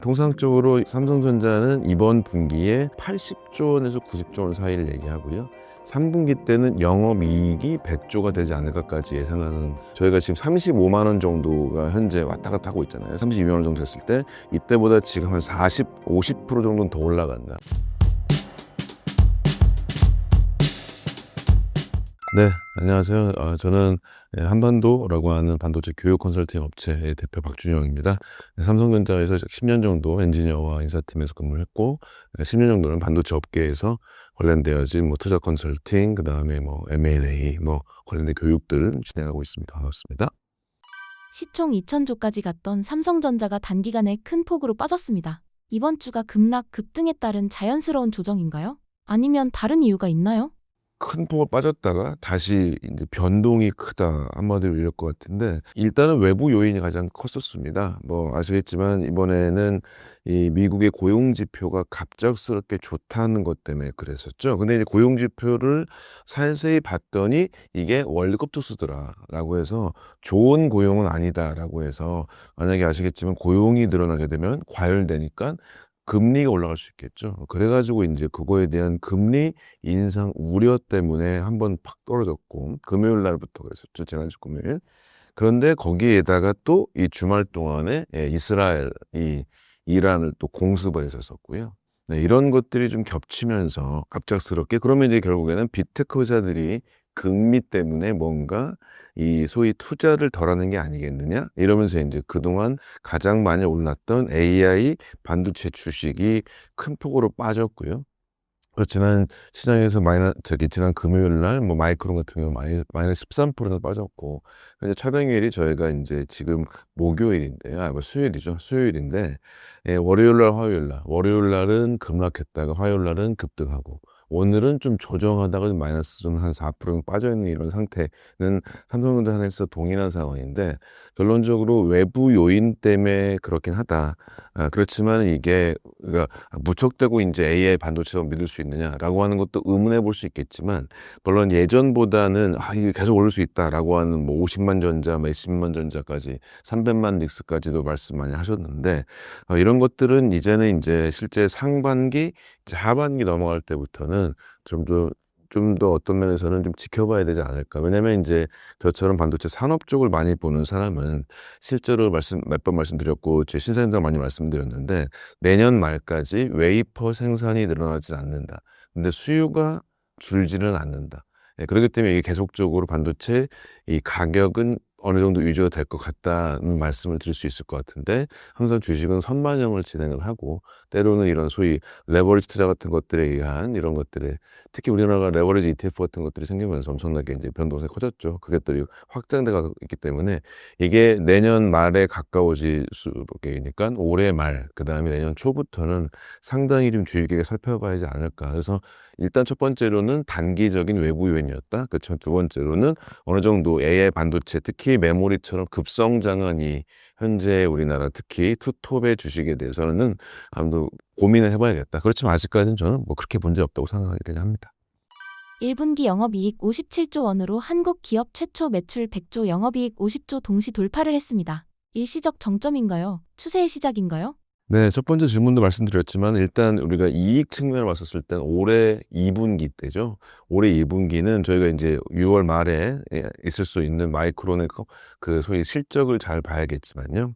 통상적으로 삼성전자는 이번 분기에 80조 원에서 90조 원 사이를 얘기하고요. 3분기 때는 영업이익이 100조가 되지 않을까까지 예상하는, 저희가 지금 35만 원 정도가 현재 왔다 갔다 하고 있잖아요. 32만 원 정도 됐을 때 이때보다 지금 한 40, 50% 정도는 더 올라간다. 네, 안녕하세요. 저는 한반도라고 하는 반도체 교육 컨설팅 업체의 대표 박준영입니다. 삼성전자에서 10년 정도 엔지니어와 인사팀에서 근무를 했고, 10년 정도는 반도체 업계에서 관련되어진 투자 컨설팅, 그 다음에 M&A, 관련된 교육들을 진행하고 있습니다. 반갑습니다. 시총 2,000조까지 갔던 삼성전자가 단기간에 큰 폭으로 빠졌습니다. 이번 주가 급락, 급등에 따른 자연스러운 조정인가요? 아니면 다른 이유가 있나요? 큰 폭을 빠졌다가 다시 이제 변동이 크다, 한마디로 이럴 것 같은데, 일단은 외부 요인이 가장 컸었습니다. 아시겠지만 이번에는 이 미국의 고용 지표가 갑작스럽게 좋다는 것 때문에 그랬었죠. 근데 이제 고용 지표를 살세히 봤더니 이게 월급 투수더라라고 해서 좋은 고용은 아니다라고 해서, 만약에 아시겠지만 고용이 늘어나게 되면 과열되니까 금리가 올라갈 수 있겠죠. 그래가지고 이제 그거에 대한 금리 인상 우려 때문에 한번 팍 떨어졌고, 금요일 날부터 그랬었죠. 지난주 금요일. 그런데 거기에다가 또 이 주말 동안에 이스라엘이 이란을 또 공습을 했었고요. 네, 이런 것들이 좀 겹치면서 갑작스럽게, 그러면 이제 결국에는 빅테크사들이 금리 때문에 뭔가 이 소위 투자를 덜하는 게 아니겠느냐, 이러면서 이제 그동안 가장 많이 올랐던 AI 반도체 주식이 큰 폭으로 빠졌고요. 지난 시장에서 지난 금요일 날 마이크론 같은 경우 마이너스 13%나 빠졌고, 이제 촬영일이 저희가 이제 지금 목요일인데요. 수요일이죠. 수요일인데, 월요일 날, 화요일 날, 월요일 날은 급락했다가 화요일 날은 급등하고, 오늘은 좀 조정하다가 마이너스 좀 한 4% 빠져 있는 이런 상태는 삼성전자 하나에서 동일한 상황인데, 결론적으로 외부 요인 때문에 그렇긴 하다. 그렇지만 이게, 그러니까 무턱대고 이제 AI 반도체로 믿을 수 있느냐라고 하는 것도 의문해 볼 수 있겠지만, 물론 예전보다는 이게 계속 오를 수 있다라고 하는 50만 전자, 몇십만 전자까지 300만 닉스까지도 말씀 많이 하셨는데, 이런 것들은 이제는 이제 실제 상반기, 이제 하반기 넘어갈 때부터는 좀 더 어떤 면에서는 좀 지켜봐야 되지 않을까. 왜냐면 이제 저처럼 반도체 산업 쪽을 많이 보는 사람은 실제로 몇 번 말씀드렸고, 제 신사임당 많이 말씀드렸는데, 내년 말까지 웨이퍼 생산이 늘어나지 않는다. 근데 수요가 줄지는 않는다. 그렇기 때문에 이게 계속적으로 반도체 이 가격은 어느 정도 유지가 될 것 같다는 말씀을 드릴 수 있을 것 같은데, 항상 주식은 선반영을 진행을 하고, 때로는 이런 소위 레버리지 투자 같은 것들에 의한 이런 것들에, 특히 우리나라가 레버리지 ETF 같은 것들이 생기면서 엄청나게 이제 변동성이 커졌죠. 그것들이 확장돼가 있기 때문에 이게 내년 말에 가까워질 수밖에니까 올해 말, 그 다음에 내년 초부터는 상당히 좀 주의 깊게 살펴봐야지 않을까. 그래서 일단 첫 번째로는 단기적인 외부 요인이었다. 그렇지만 두 번째로는 어느 정도 AI 반도체, 특히 메모리처럼 급성장한 이 현재 우리나라 특히 투톱의 주식에 대해서는 아무도 고민을 해봐야겠다. 그렇지만 아직까지는 저는 그렇게 문제 없다고 생각하게 되긴 합니다. 1분기 영업이익 57조 원으로 한국 기업 최초 매출 100조, 영업이익 50조 동시 돌파를 했습니다. 일시적 정점인가요? 추세의 시작인가요? 네, 첫 번째 질문도 말씀드렸지만, 일단 우리가 이익 측면을 봤었을 땐 올해 2분기 때죠. 올해 2분기는 저희가 이제 6월 말에 있을 수 있는 마이크론의 그 소위 실적을 잘 봐야겠지만요.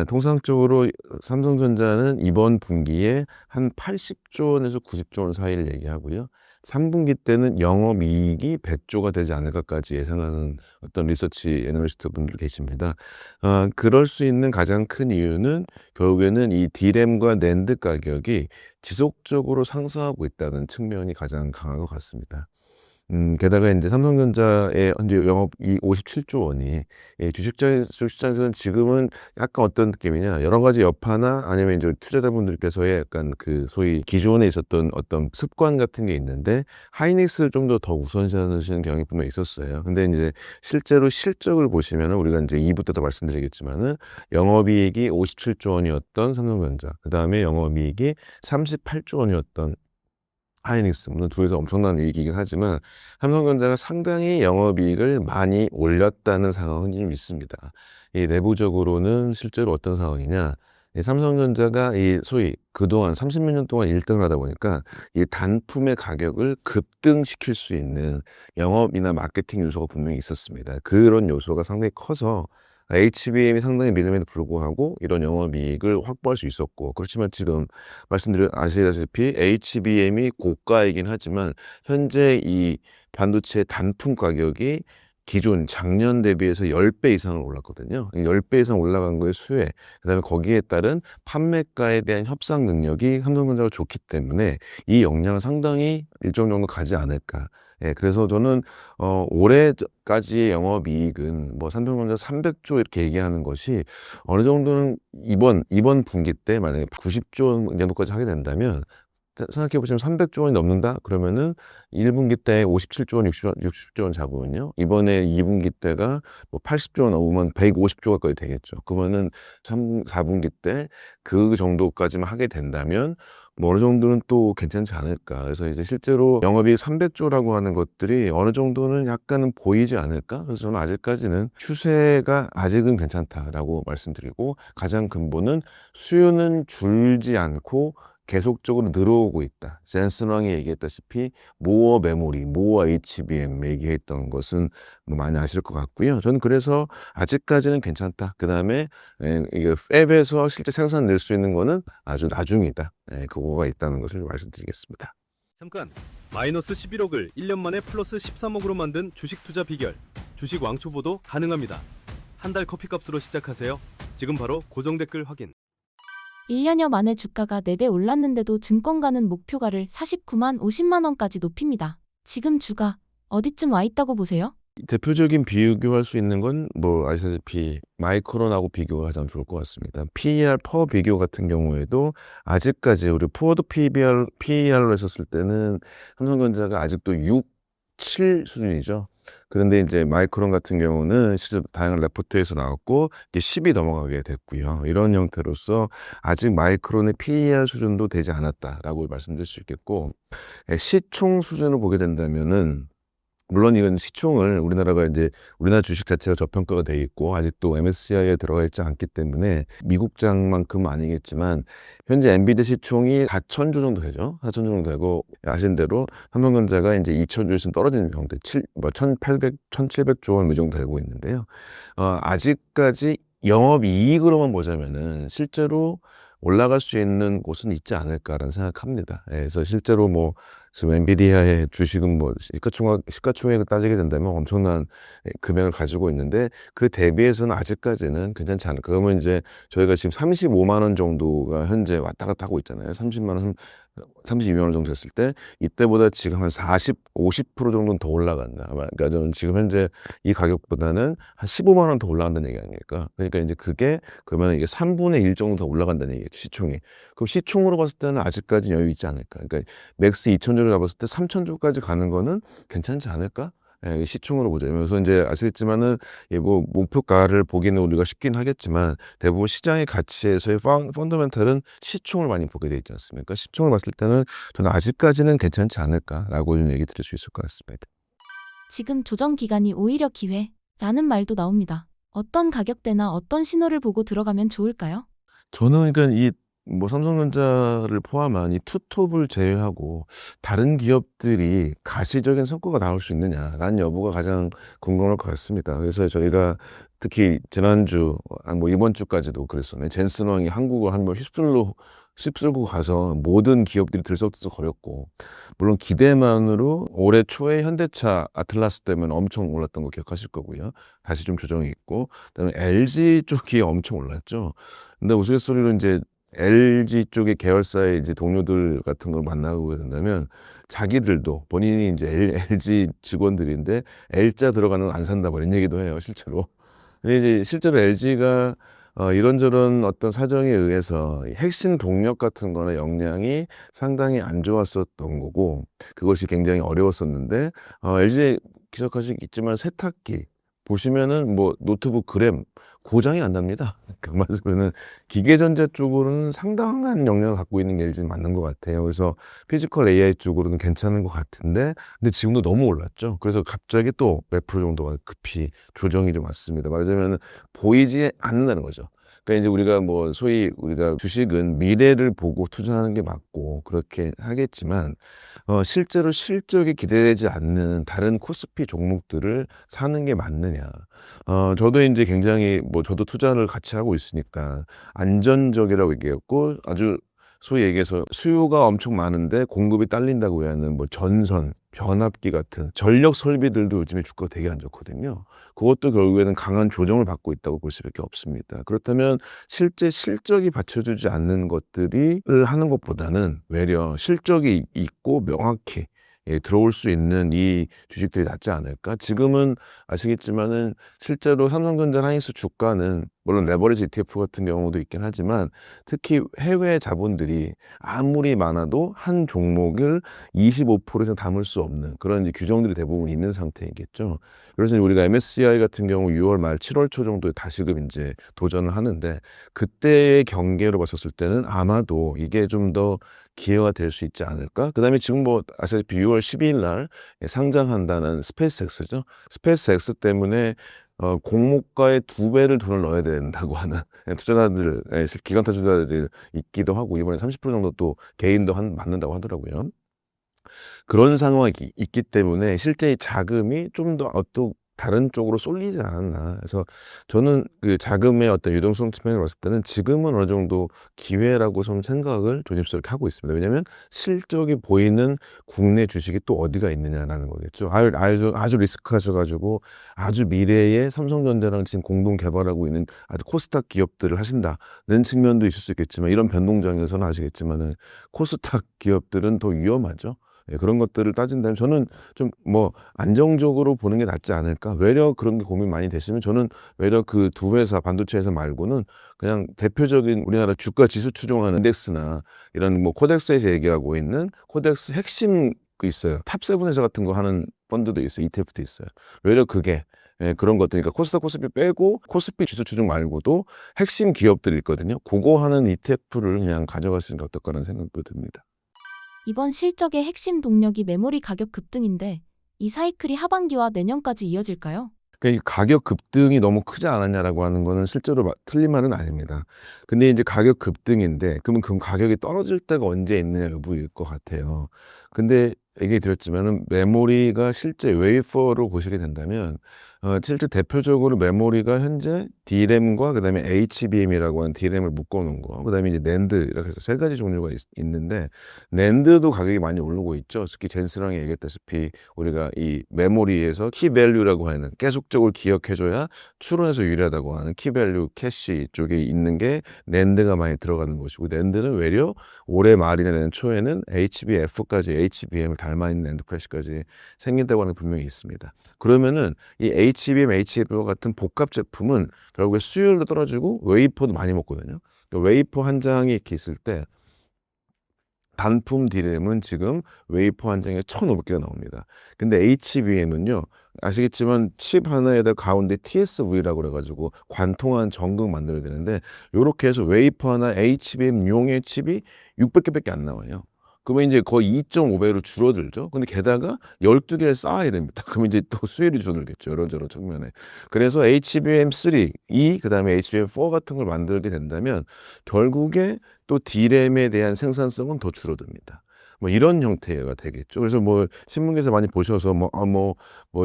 통상적으로 삼성전자는 이번 분기에 한 80조 원에서 90조 원 사이를 얘기하고요. 3분기 때는 영업이익이 100조가 되지 않을까까지 예상하는 어떤 리서치 애널리스트 분들 계십니다. 그럴 수 있는 가장 큰 이유는 결국에는 이 D램과 낸드 가격이 지속적으로 상승하고 있다는 측면이 가장 강한 것 같습니다. 게다가 이제 삼성전자의 현재 영업이익 57조 원이, 주식시장에서는 지금은 약간 어떤 느낌이냐, 여러 가지 여파나 아니면 이제 투자자분들께서의 약간 그 소위 기존에 있었던 어떤 습관 같은 게 있는데, 하이닉스를 좀 더 우선시하시는 경향이 분명히 있었어요. 근데 이제 실제로 실적을 보시면은, 우리가 이제 2부 때도 말씀드리겠지만은, 영업이익이 57조 원이었던 삼성전자, 그 다음에 영업이익이 38조 원이었던 하이닉스, 물론 둘이서 엄청난 이익이긴 하지만 삼성전자가 상당히 영업이익을 많이 올렸다는 상황은 좀 있습니다. 이 내부적으로는 실제로 어떤 상황이냐, 이 삼성전자가 이 소위 그동안 30몇 년 동안 1등을 하다 보니까 이 단품의 가격을 급등시킬 수 있는 영업이나 마케팅 요소가 분명히 있었습니다. 그런 요소가 상당히 커서 HBM이 상당히 밀림에도 불구하고 이런 영업이익을 확보할 수 있었고, 그렇지만 지금 아시다시피 HBM이 고가이긴 하지만 현재 이 반도체 단품 가격이 기존 작년 대비해서 10배 이상을 올랐거든요. 10배 이상 올라간 거의 수혜, 그다음에 거기에 따른 판매가에 대한 협상 능력이 삼성전자가 좋기 때문에 이 역량은 상당히 일정 정도 가지 않을까. 예, 그래서 저는 올해까지의 영업이익은 뭐 삼성전자 300조 이렇게 얘기하는 것이 어느 정도는 이번 분기 때 만약에 90조 정도까지 하게 된다면, 생각해 보시면 300조 원이 넘는다? 그러면은 1분기 때 57조 원, 60조 원 잡으면요. 이번에 2분기 때가 뭐 80조 원 넘으면 150조 가까이 되겠죠. 그러면은 4분기 때 그 정도까지만 하게 된다면 뭐 어느 정도는 또 괜찮지 않을까. 그래서 이제 실제로 영업이익 300조라고 하는 것들이 어느 정도는 약간은 보이지 않을까. 그래서 저는 아직까지는 추세가 아직은 괜찮다라고 말씀드리고, 가장 근본은 수요는 줄지 않고 계속적으로 늘어오고 있다. 젠슨 왕이 얘기했다시피 모어 메모리, 모어 HBM 얘기했던 것은 뭐 많이 아실 것 같고요. 저는 그래서 아직까지는 괜찮다. 그 다음에 이게 팹에서 실제 생산 낼 수 있는 거는 아주 나중이다. 그거가 있다는 것을 말씀드리겠습니다. 잠깐! 마이너스 11억을 1년 만에 플러스 13억으로 만든 주식 투자 비결, 주식 왕초보도 가능합니다. 한 달 커피값으로 시작하세요. 지금 바로 고정 댓글 확인. 1년여 만에 주가가 4배 올랐는데도 증권가는 목표가를 49만 50만 원까지 높입니다. 지금 주가 어디쯤 와 있다고 보세요? 대표적인 비교할 수 있는 건 뭐 아시다시피 마이크론하고 비교가 가장 좋을 것 같습니다. PER 퍼 비교 같은 경우에도 아직까지 우리 포워드 PER로 했었을 때는 삼성전자가 아직도 6, 7 수준이죠. 그런데 이제 마이크론 같은 경우는 실제 다양한 레포트에서 나왔고 이제 10이 넘어가게 됐고요. 이런 형태로서 아직 마이크론의 PER 수준도 되지 않았다라고 말씀드릴 수 있겠고, 시총 수준을 보게 된다면은 물론 이건 시총을 우리나라가 이제 우리나라 주식 자체가 저평가가 돼 있고 아직도 MSCI에 들어가 있지 않기 때문에 미국장만큼은 아니겠지만 현재 엔비디아 시총이 4천조 정도 되죠. 4천조 정도 되고, 아신 대로 삼성전자가 이제 2천조 에서 떨어지는 형태, 1,800, 1,700조 원 이 정도 되고 있는데요. 아직까지 영업이익으로만 보자면은 실제로 올라갈 수 있는 곳은 있지 않을까라는 생각합니다. 그래서 실제로 뭐 지금 엔비디아의 주식은 뭐 시가총액을 따지게 된다면 엄청난 금액을 가지고 있는데 그 대비해서는 아직까지는 괜찮지 않을까. 그러면 이제 저희가 지금 35만 원 정도가 현재 왔다 갔다 하고 있잖아요. 30만 원, 32만 원 정도 됐을 때 이때보다 지금 한 40, 50% 정도는 더 올라간다. 그러니까 저는 지금 현재 이 가격보다는 한 15만 원 더 올라간다는 얘기 아닙니까? 그러니까 이제 그게 그러면 이게 3분의 1 정도 더 올라간다는 얘기예요. 시총이. 그럼 시총으로 봤을 때는 아직까지 여유 있지 않을까. 그러니까 맥스 2천조를 잡았을 때 3천조까지 가는 거는 괜찮지 않을까? 시총으로 보자. 그래서 이제 아시겠지만은 뭐 목표가를 보기는 우리가 쉽긴 하겠지만 대부분 시장의 가치에서의 펀더멘탈은 시총을 많이 보게 돼 있지 않습니까? 시총을 봤을 때는 저는 아직까지는 괜찮지 않을까라고 얘기 드릴 수 있을 것 같습니다. 지금 조정 기간이 오히려 기회라는 말도 나옵니다. 어떤 가격대나 어떤 신호를 보고 들어가면 좋을까요? 저는 그러니까 이 뭐 삼성전자를 포함한 이 투톱을 제외하고 다른 기업들이 가시적인 성과가 나올 수 있느냐라는 여부가 가장 궁금할 것 같습니다. 그래서 저희가 특히 지난주, 뭐 이번 주까지도 그랬었네. 젠슨 왕이 한국을 한번 휩쓸고 가서 모든 기업들이 들썩들썩거렸고, 물론 기대만으로 올해 초에 현대차 아틀라스 때문에 엄청 올랐던 거 기억하실 거고요. 다시 좀 조정이 있고, 그다음에 LG 쪽이 엄청 올랐죠. 근데 우스갯소리로 이제 LG 쪽의 계열사의 이제 동료들 같은 걸 만나고 된다면 자기들도 본인이 이제 LG 직원들인데 L자 들어가는 거 안 산다 뭐 이런 얘기도 해요, 실제로. 근데 이제 실제로 LG가 이런저런 어떤 사정에 의해서 핵심 동력 같은 거나 역량이 상당히 안 좋았었던 거고, 그것이 굉장히 어려웠었는데, LG 기억하시겠지만 세탁기 보시면은 뭐 노트북 그램 고장이 안 납니다. 그 말씀은 기계전자 쪽으로는 상당한 역량을 갖고 있는 게 LG는 맞는 것 같아요. 그래서 피지컬 AI 쪽으로는 괜찮은 것 같은데, 근데 지금도 너무 올랐죠. 그래서 갑자기 또 몇 프로 정도가 급히 조정이 좀 왔습니다. 말하자면 보이지 않는다는 거죠. 그러니까 이제 우리가 뭐 소위 우리가 주식은 미래를 보고 투자하는 게 맞고 그렇게 하겠지만 실제로 실적이 기대되지 않는 다른 코스피 종목들을 사는 게 맞느냐. 저도 이제 굉장히 뭐 저도 투자를 같이 하고 있으니까 안전적이라고 얘기했고 아주 소위 얘기해서 수요가 엄청 많은데 공급이 딸린다고 하는 뭐 전선, 변압기 같은 전력 설비들도 요즘에 주가가 되게 안 좋거든요. 그것도 결국에는 강한 조정을 받고 있다고 볼 수밖에 없습니다. 그렇다면 실제 실적이 받쳐주지 않는 것들을 하는 것보다는 외려 실적이 있고 명확히 들어올 수 있는 이 주식들이 낫지 않을까? 지금은 아시겠지만은 실제로 삼성전자 하이닉스 주가는 물론 레버리지 ETF 같은 경우도 있긴 하지만 특히 해외 자본들이 아무리 많아도 한 종목을 25% 이상 담을 수 없는 그런 이제 규정들이 대부분 있는 상태이겠죠. 그래서 우리가 MSCI 같은 경우 6월 말 7월 초 정도에 다시금 이제 도전을 하는데 그때의 경계로 봤었을 때는 아마도 이게 좀 더 기회가 될 수 있지 않을까? 그다음에 지금 뭐 아시다시피 6월 12일 날 상장한다는 스페이스X죠. 스페이스X 때문에 공모가의 2배를 돈을 넣어야 된다고 하는 투자자들, 기관타 투자자들이 있기도 하고 이번에 30% 정도 또 개인도 받는다고 하더라고요. 그런 상황이 있기 때문에 실제 자금이 좀 더 다른 쪽으로 쏠리지 않았나. 그래서 저는 그 자금의 어떤 유동성 측면으로 봤을 때는 지금은 어느 정도 기회라고 좀 생각을 조심스럽게 하고 있습니다. 왜냐하면 실적이 보이는 국내 주식이 또 어디가 있느냐라는 거겠죠. 아주 리스크하셔가지고 아주 미래에 삼성전자랑 지금 공동 개발하고 있는 아주 코스닥 기업들을 하신다는 측면도 있을 수 있겠지만 이런 변동장에서는 아시겠지만은 코스닥 기업들은 더 위험하죠. 그런 것들을 따진다면 저는 좀 뭐 안정적으로 보는 게 낫지 않을까. 외려 그런 게 고민 많이 되시면 저는 외려 그 두 회사 반도체 회사 말고는 그냥 대표적인 우리나라 주가 지수 추종하는 인덱스나 이런 뭐 코덱스에서 얘기하고 있는 코덱스 핵심 그 있어요. 탑7 회사 같은 거 하는 펀드도 있어요. ETF도 있어요. 외려 그게 그런 것들, 그러니까 코스닥 코스피 빼고 코스피 지수 추종 말고도 핵심 기업들이 있거든요. 그거 하는 ETF를 그냥 가져가시는 게 어떨까라는 생각도 듭니다. 이번 실적의 핵심 동력이 메모리 가격 급등인데 이 사이클이 하반기와 내년까지 이어질까요? 그러니까 이 가격 급등이 너무 크지 않았냐라고 하는 거는 실제로 틀린 말은 아닙니다. 근데 이제 가격 급등인데 그러면 그 가격이 떨어질 때가 언제 있느냐 여부일 것 같아요. 근데 얘기 드렸지만은 메모리가 실제 웨이퍼로 보시게 된다면 실제 대표적으로 메모리가 현재 D램과 그다음에 HBM이라고 하는 D램을 묶어 놓은 거, 그다음에 이제 낸드 이렇게 해서 세 가지 종류가 있는데 낸드도 가격이 많이 오르고 있죠. 특히 젠스랑이 얘기했다시피 우리가 이 메모리에서 키밸류라고 하는 계속적으로 기억해줘야 추론에서 유리하다고 하는 키밸류 캐시 쪽에 있는 게 낸드가 많이 들어가는 것이고 낸드는 외려 올해 말이나 내년 초에는 HBF까지 HBM을 닮아 있는 낸드 플래시까지 생긴다고 하는 게 분명히 있습니다. 그러면은 이 HBM, HBM 같은 복합 제품은 결국에 수율도 떨어지고 웨이퍼도 많이 먹거든요. 그러니까 웨이퍼 한 장이 이렇게 있을 때 단품 D램은 지금 웨이퍼 한 장에 1,500개가 나옵니다. 근데 HBM은요, 아시겠지만 칩 하나에다 가운데 TSV라고 그래가지고 관통한 전극 만들어야 되는데 요렇게 해서 웨이퍼 하나 HBM용의 칩이 600개밖에 안 나와요. 그러면 이제 거의 2.5배로 줄어들죠. 근데 게다가 12개를 쌓아야 됩니다. 그러면 이제 또 수율이 줄어들겠죠. 이런저런 측면에. 그래서 HBM3, 그다음에 HBM4 같은 걸 만들게 된다면 결국에 또 D램에 대한 생산성은 더 줄어듭니다. 뭐 이런 형태가 되겠죠. 그래서 뭐 신문기사 많이 보셔서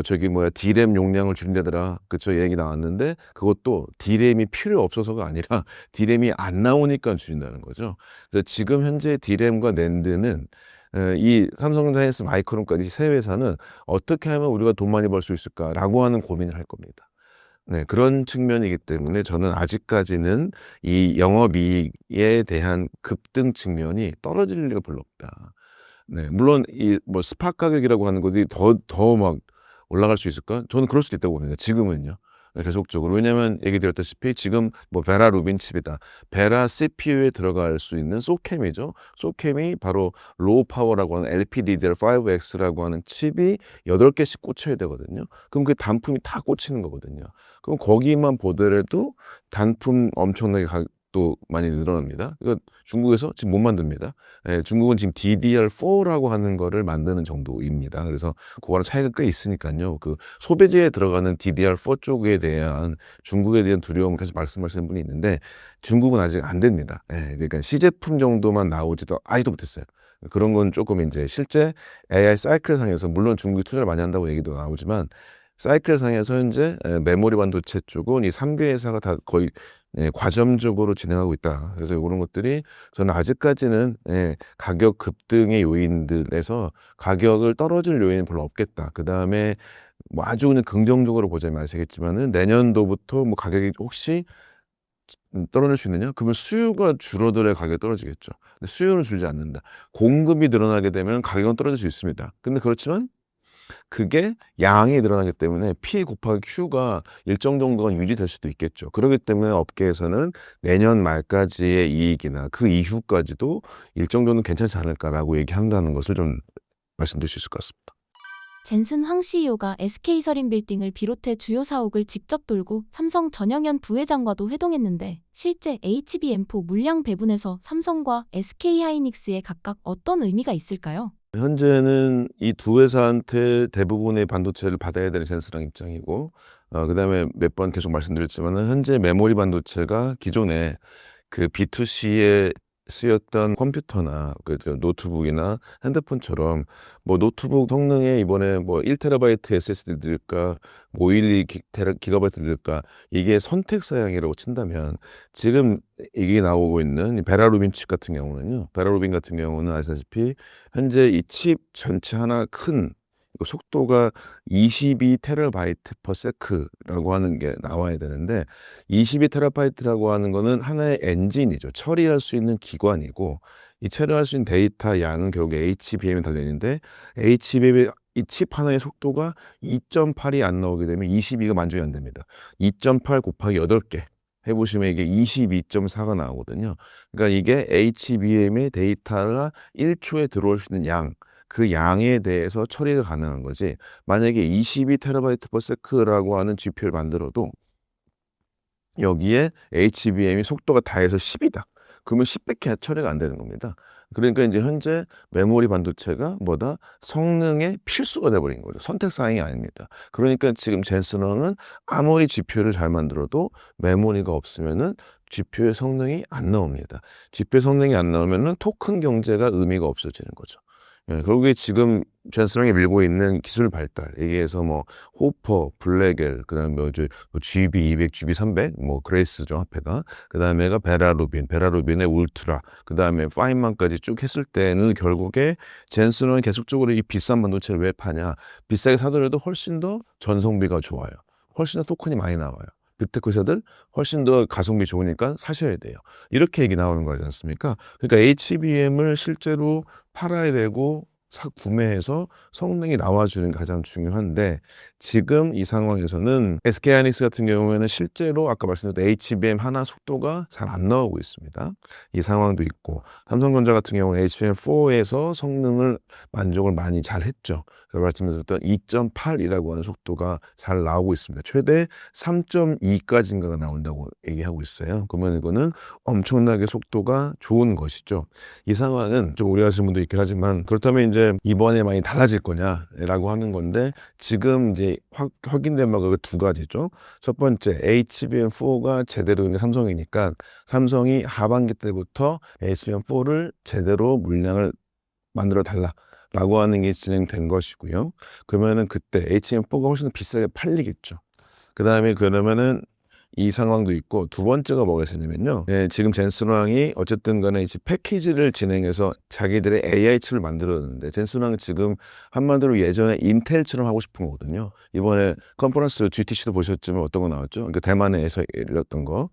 저기 D램 용량을 줄인다더라. 그쵸? 얘기 나왔는데 그것도 D램이 필요 없어서가 아니라 D램이 안 나오니까 줄인다는 거죠. 그래서 지금 현재 D램과 낸드는 이 삼성전자, 하이닉스, 마이크론까지 세 회사는 어떻게 하면 우리가 돈 많이 벌 수 있을까라고 하는 고민을 할 겁니다. 네, 그런 측면이기 때문에 저는 아직까지는 이 영업이익에 대한 급등 측면이 떨어질 리가 별로 없다. 네, 물론 이 뭐 스팟 가격이라고 하는 것이 더 막 올라갈 수 있을까? 저는 그럴 수도 있다고 봅니다. 지금은요. 네, 계속적으로. 왜냐하면 얘기 드렸다시피 지금 뭐 베라 루빈 칩이다. 베라 CPU에 들어갈 수 있는 소캠이죠. 소캠이 바로 로우 파워라고 하는 LPDDR5X라고 하는 칩이 8개씩 꽂혀야 되거든요. 그럼 그 단품이 다 꽂히는 거거든요. 그럼 거기만 보더라도 단품 엄청나게 가격도 많이 늘어납니다. 이거 중국에서 지금 못 만듭니다. 중국은 지금 DDR4라고 하는 거를 만드는 정도입니다. 그래서 그거랑 차이가 꽤 있으니까요. 그 소비재에 들어가는 DDR4 쪽에 대한 중국에 대한 두려움 계속 말씀하시는 분이 있는데 중국은 아직 안 됩니다. 그러니까 시제품 정도만 나오지도 아직도 못했어요. 그런 건 조금 이제 실제 AI 사이클 상에서 물론 중국이 투자를 많이 한다고 얘기도 나오지만 사이클 상에서 현재 메모리 반도체 쪽은 이 3개 회사가 다 거의 과점적으로 진행하고 있다. 그래서 이런 것들이 저는 아직까지는 가격 급등의 요인들에서 가격을 떨어질 요인은 별로 없겠다. 그 다음에 뭐 아주 그냥 긍정적으로 보자면 아시겠지만은 내년도부터 뭐 가격이 혹시 떨어질 수 있느냐? 그러면 수요가 줄어들어야 가격이 떨어지겠죠. 근데 수요는 줄지 않는다. 공급이 늘어나게 되면 가격은 떨어질 수 있습니다. 근데 그렇지만 그게 양이 늘어나기 때문에 P 곱하기 Q가 일정 정도가 유지될 수도 있겠죠. 그렇기 때문에 업계에서는 내년 말까지의 이익이나 그 이후까지도 일정 정도는 괜찮지 않을까라고 얘기한다는 것을 좀 말씀드릴 수 있을 것 같습니다. 젠슨 황 CEO가 SK서린 빌딩을 비롯해 주요 사옥을 직접 돌고 삼성 전영현 부회장과도 회동했는데 실제 HBM4 물량 배분에서 삼성과 SK하이닉스에 각각 어떤 의미가 있을까요? 현재는 이 두 회사한테 대부분의 반도체를 받아야 되는 젠스랑 입장이고, 그다음에 몇 번 계속 말씀드렸지만은 현재 메모리 반도체가 기존에 그 B2C에 쓰였던 컴퓨터나 그 노트북이나 핸드폰처럼 뭐 노트북 성능에 이번에 뭐 1TB SSD 넣을까, 뭐 512 기가바이트 넣을까, 이게 선택 사양이라고 친다면 지금 이게 나오고 있는 이 베라루빈 칩 같은 경우는요. 베라루빈 같은 경우는 아시다시피 현재 이 칩 전체 하나 큰 이거 속도가 22TB per sec라고 하는 게 나와야 되는데 22TB라고 하는 거는 하나의 엔진이죠. 처리할 수 있는 기관이고 이 처리할 수 있는 데이터 양은 결국 HBM에 달려있는데 HBM의 이 칩 하나의 속도가 2.8이 안 나오게 되면 22가 만족이 안 됩니다. 2.8 곱하기 8개 해보시면 이게 22.4가 나오거든요. 그러니까 이게 HBM의 데이터가 1초에 들어올 수 있는 양, 그 양에 대해서 처리가 가능한 거지. 만약에 22TB per sec라고 하는 GPU를 만들어도 여기에 HBM이 속도가 다해서 10이다. 그러면 10밖에 처리가 안 되는 겁니다. 그러니까 이제 현재 메모리 반도체가 뭐다? 성능의 필수가 돼버린 거죠. 선택사항이 아닙니다. 그러니까 지금 젠슨왕은 아무리 GPU를 잘 만들어도 메모리가 없으면은 GPU의 성능이 안 나옵니다. GPU 성능이 안 나오면은 토큰 경제가 의미가 없어지는 거죠. 결국에 지금 젠슨왕이 밀고 있는 기술 발달, 여기에서 뭐 호퍼, 블랙엘, 그다음에 뭐 GB200, GB300, 뭐 그레이스죠 앞에가, 그다음에가 베라루빈의 울트라, 그다음에 파인만까지 쭉 했을 때는 결국에 젠슨왕이 계속적으로 이 비싼 반도체를 왜 파냐? 비싸게 사더라도 훨씬 더 전성비가 좋아요. 훨씬 더 토큰이 많이 나와요. 빅테크 회사들 훨씬 더 가성비 좋으니까 사셔야 돼요. 이렇게 얘기 나오는 거지 않습니까? 그러니까 HBM을 실제로 팔아야 되고 구매해서 성능이 나와주는 게 가장 중요한데 지금 이 상황에서는 SK하이닉스 같은 경우에는 실제로 아까 말씀드렸던 HBM 하나 속도가 잘 안 나오고 있습니다. 이 상황도 있고 삼성전자 같은 경우는 HBM4에서 성능을 만족을 많이 잘 했죠. 그래서 말씀드렸던 2.8이라고 하는 속도가 잘 나오고 있습니다. 최대 3.2까지인가가 나온다고 얘기하고 있어요. 그러면 이거는 엄청나게 속도가 좋은 것이죠. 이 상황은 좀 우려하시는 분도 있긴 하지만 그렇다면 이제 이번에 많이 달라질 거냐라고 하는 건데 지금 이제 확인된 바가 그 두 가지죠. 첫 번째 HBM4가 제대로 있는 삼성이니까 삼성이 하반기 때부터 HBM4를 제대로 물량을 만들어 달라라고 하는 게 진행된 것이고요. 그러면은 그때 HBM4가 훨씬 더 비싸게 팔리겠죠. 그 다음에 그러면은 이 상황도 있고 두 번째가 뭐가 있었냐면요. 지금 젠슨왕이 어쨌든 간에 이제 패키지를 진행해서 자기들의 AI 칩을 만들었는데 젠슨왕은 지금 한마디로 예전에 인텔처럼 하고 싶은 거거든요. 이번에 컨퍼런스 GTC도 보셨지만 어떤 거 나왔죠? 그러니까 대만에서 열렸던 거.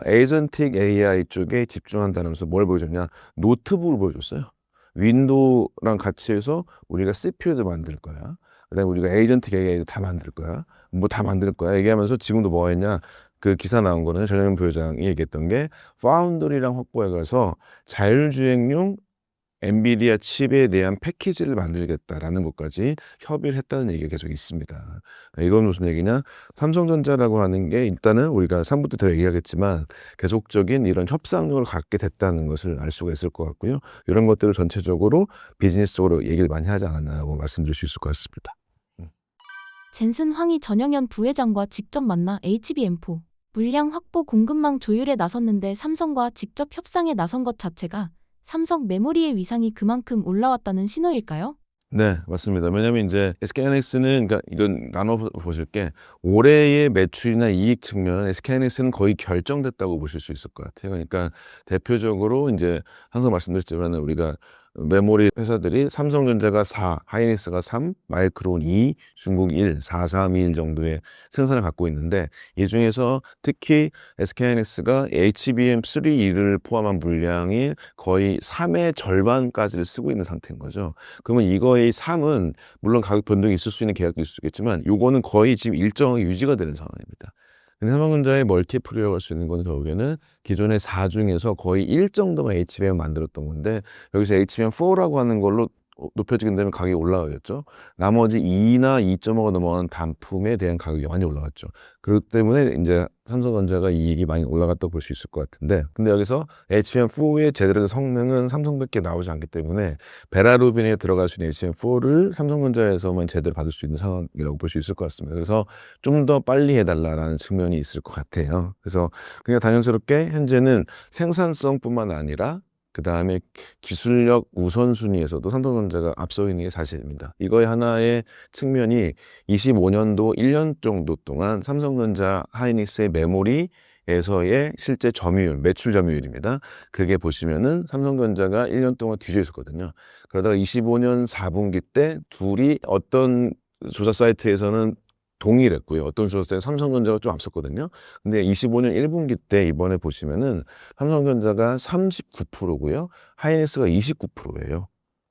에이전틱 AI 쪽에 집중한다면서 뭘 보여줬냐? 노트북을 보여줬어요. 윈도우랑 같이 해서 우리가 CPU도 만들 거야. 그다음에 우리가 에이전틱 AI도 다 만들 거야. 뭐 다 만들 거야. 얘기하면서 지금도 뭐 했냐? 그 기사 나온 거는 전영현 부회장이 얘기했던 게 파운드리랑 확보해 가서 자율주행용 엔비디아 칩에 대한 패키지를 만들겠다라는 것까지 협의를 했다는 얘기가 계속 있습니다. 이건 무슨 얘기냐? 삼성전자라고 하는 게 일단은 우리가 3부 때 더 얘기하겠지만 계속적인 이런 협상력을 갖게 됐다는 것을 알 수가 있을 것 같고요. 이런 것들을 전체적으로 비즈니스적으로 얘기를 많이 하지 않았나라고 말씀드릴 수 있을 것 같습니다. 젠슨 황희 전영현 부회장과 직접 만나 HBM4 물량 확보 공급망 조율에 나섰는데 삼성과 직접 협상에 나선 것 자체가 삼성 메모리의 위상이 그만큼 올라왔다는 신호일까요? 네, 맞습니다. 왜냐하면 이제 SK하이닉스는 그러니까 이건 나눠 보실 게 올해의 매출이나 이익 측면은 SK하이닉스는 거의 결정됐다고 보실 수 있을 것 같아요. 그러니까 대표적으로 이제 항상 말씀드렸지만 우리가 메모리 회사들이 삼성전자가 4, 하이닉스가 3, 마이크론 2, 중국 1, 4, 3, 2, 1 정도의 생산을 갖고 있는데 이 중에서 특히 SK하이닉스가 HBM3를 포함한 물량이 거의 3의 절반까지를 쓰고 있는 상태인 거죠. 그러면 이거의 3은 물론 가격 변동이 있을 수 있는 계약도 있을 수 있겠지만 요거는 거의 지금 일정하게 유지가 되는 상황입니다. 근데 삼성전자의 멀티플이라고 할 수 있는 건 결국에는 기존의 4 중에서 거의 1 정도만 HBM 만들었던 건데 여기서 HBM4라고 하는 걸로 높여지게 되면 가격이 올라가겠죠. 나머지 2나 2.5가 넘어가는 단품에 대한 가격이 많이 올라갔죠. 그렇기 때문에 이제 삼성전자가 이익이 많이 올라갔다고 볼 수 있을 것 같은데 근데 여기서 HBM4의 제대로 된 성능은 삼성밖에 나오지 않기 때문에 베라루빈에 들어갈 수 있는 HBM4를 삼성전자에서만 제대로 받을 수 있는 상황이라고 볼 수 있을 것 같습니다. 그래서 좀 더 빨리 해달라는 측면이 있을 것 같아요. 그래서 그냥 당연스럽게 현재는 생산성뿐만 아니라 그 다음에 기술력 우선순위에서도 삼성전자가 앞서 있는 게 사실입니다. 이거의 하나의 측면이 25년도 1년 정도 동안 삼성전자 하이닉스의 메모리에서의 실제 점유율, 매출 점유율입니다. 그게 보시면은 삼성전자가 1년 동안 뒤져 있었거든요. 그러다가 25년 4분기 때 둘이 어떤 조사 사이트에서는 동일했고요. 어떤 조사에는 삼성전자가 좀 앞섰거든요. 근데 25년 1분기 때 이번에 보시면은 삼성전자가 39%고요. 하이닉스가 29%예요.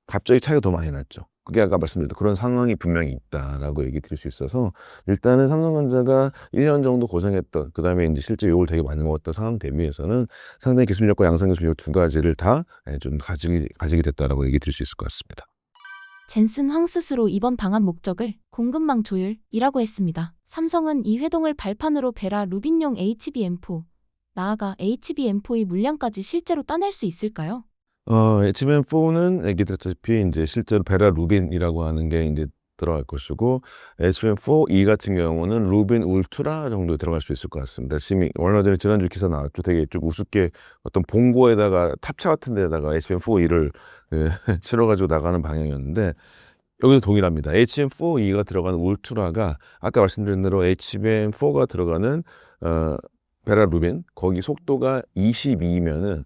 갑자기 차이가 더 많이 났죠. 그게 아까 말씀드렸던 그런 상황이 분명히 있다라고 얘기 드릴 수 있어서 일단은 삼성전자가 1년 정도 고생했던 그다음에 이제 실제 욕을 되게 많이 먹었던 상황 대비해서는 상당히 기술력과 양상 기술력 두 가지를 다 좀 가지게 됐다라고 얘기 드릴 수 있을 것 같습니다. 젠슨 황 스스로 이번 방안 목적을 공급망 조율이라고 했습니다. 삼성은 이 회동을 발판으로 베라 루빈용 HBM4, 나아가 HBM4의 물량까지 실제로 따낼 수 있을까요? HBM4는 얘기 드렸다시피 이제 실제로 베라 루빈이라고 하는 게 이제 들어갈 것이고 HBM4E 같은 경우는 루빈 울트라 정도에 들어갈 수 있을 것 같습니다. 지금 얼마 전에 지난주 기사 나왔죠. 되게 좀 우습게 어떤 봉고에다가 탑차 같은 데다가 HBM4E를 실어가지고 나가는 방향이었는데 여기도 동일합니다. HBM4E가 들어가는 울트라가 아까 말씀드린 대로 HBM4가 들어가는 베라 루빈 거기 속도가 22면은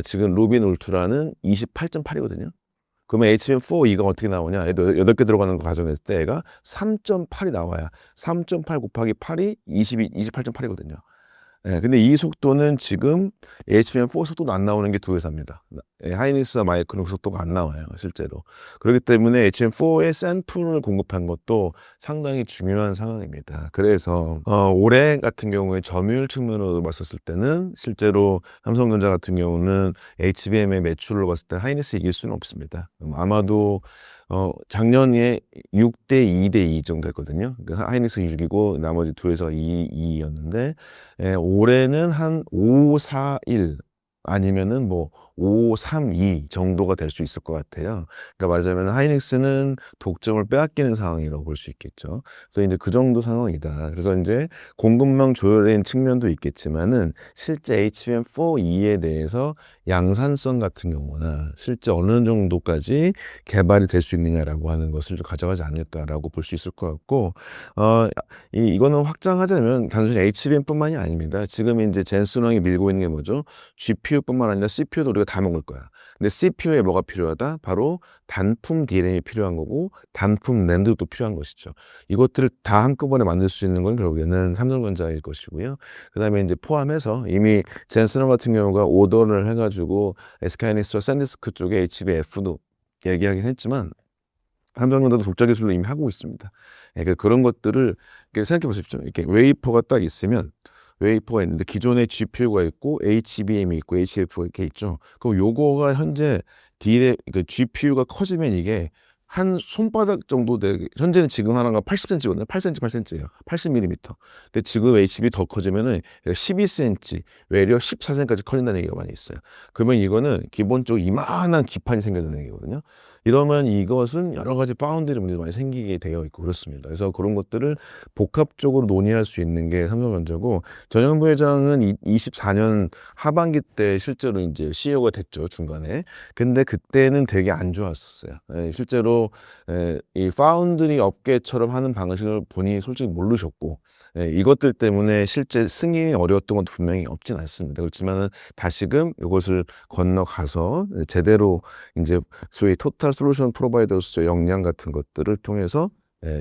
지금 루빈 울트라는 28.8이거든요. 그러면 HBM4E가 어떻게 나오냐? 8개 들어가는 거 가정했을 때 얘가 3.8이 나와야 3.8 곱하기 8이 28.8이거든요. 예, 근데 이 속도는 지금 HBM4 속도도 안 나오는 게 두 회사입니다. 하이닉스와 마이크론 속도가 안 나와요, 실제로. 그렇기 때문에 HBM4의 샘플을 공급한 것도 상당히 중요한 상황입니다. 그래서 올해 같은 경우에 점유율 측면으로 봤었을 때는 실제로 삼성전자 같은 경우는 HBM의 매출을 봤을 때 하이닉스 이길 수는 없습니다. 아마도 작년에 6대 2대 2 정도 했거든요. 그러니까 하이닉스 6이고 나머지 두 회사가 2였는데 올해는 한 5, 4, 1 아니면은 뭐 5, 3, 2 정도가 될 수 있을 것 같아요. 그러니까 말하자면 하이닉스는 독점을 빼앗기는 상황이라고 볼 수 있겠죠. 그래서 이제 그 정도 상황이다. 그래서 이제 공급망 조율의 측면도 있겠지만은 실제 HBM4E에 대해서 양산성 같은 경우나 실제 어느 정도까지 개발이 될 수 있느냐라고 하는 것을 좀 가져가지 않을까라고 볼 수 있을 것 같고, 이거는 확장하자면 단순히 HBM뿐만이 아닙니다. 지금 이제 젠슨왕이 밀고 있는 게 뭐죠? GPU뿐만 아니라 CPU도 우리가 다 먹을 거야. 근데 CPU에 뭐가 필요하다? 바로 단품 DRAM이 필요한 거고 단품 랜드도 필요한 것이죠. 이것들을 다 한꺼번에 만들 수 있는 건 결국에는 삼성전자일 것이고요. 그 다음에 이제 포함해서 이미 젠슨왕 같은 경우가 오더를 해가지고 SK하이닉스와 샌디스크 쪽에 HBF도 얘기하긴 했지만 삼성전자도 독자 기술로 이미 하고 있습니다. 그러니까 그런 것들을 생각해 보십시오. 이렇게 웨이퍼가 딱 있으면 웨이퍼가 있는데 기존에 GPU가 있고 HBM이 있고 HF가 이렇게 있죠. 그럼 요거가 현재 그 GPU가 커지면 이게 한 손바닥 정도 되게, 현재는 지금 하나가 80cm거든요. 8cm, 8cm예요. 80mm. 근데 지금 HB 더 커지면은 12cm, 외려 14cm까지 커진다는 얘기가 많이 있어요. 그러면 이거는 기본적으로 이만한 기판이 생겨나는 얘기거든요. 이러면 이것은 여러 가지 바운더리 문제도 많이 생기게 되어 있고 그렇습니다. 그래서 그런 것들을 복합적으로 논의할 수 있는 게 삼성전자고, 전현무 부회장은 24년 하반기 때 실제로 이제 CEO가 됐죠, 중간에. 근데 그때는 되게 안 좋았었어요. 실제로 이 파운드리 업계처럼 하는 방식을 본인이 솔직히 모르셨고, 이것들 때문에 실제 승인이 어려웠던 것도 분명히 없진 않습니다. 그렇지만은 다시금 이것을 건너가서 제대로 이제 소위 토탈 솔루션 프로바이더로서의 역량 같은 것들을 통해서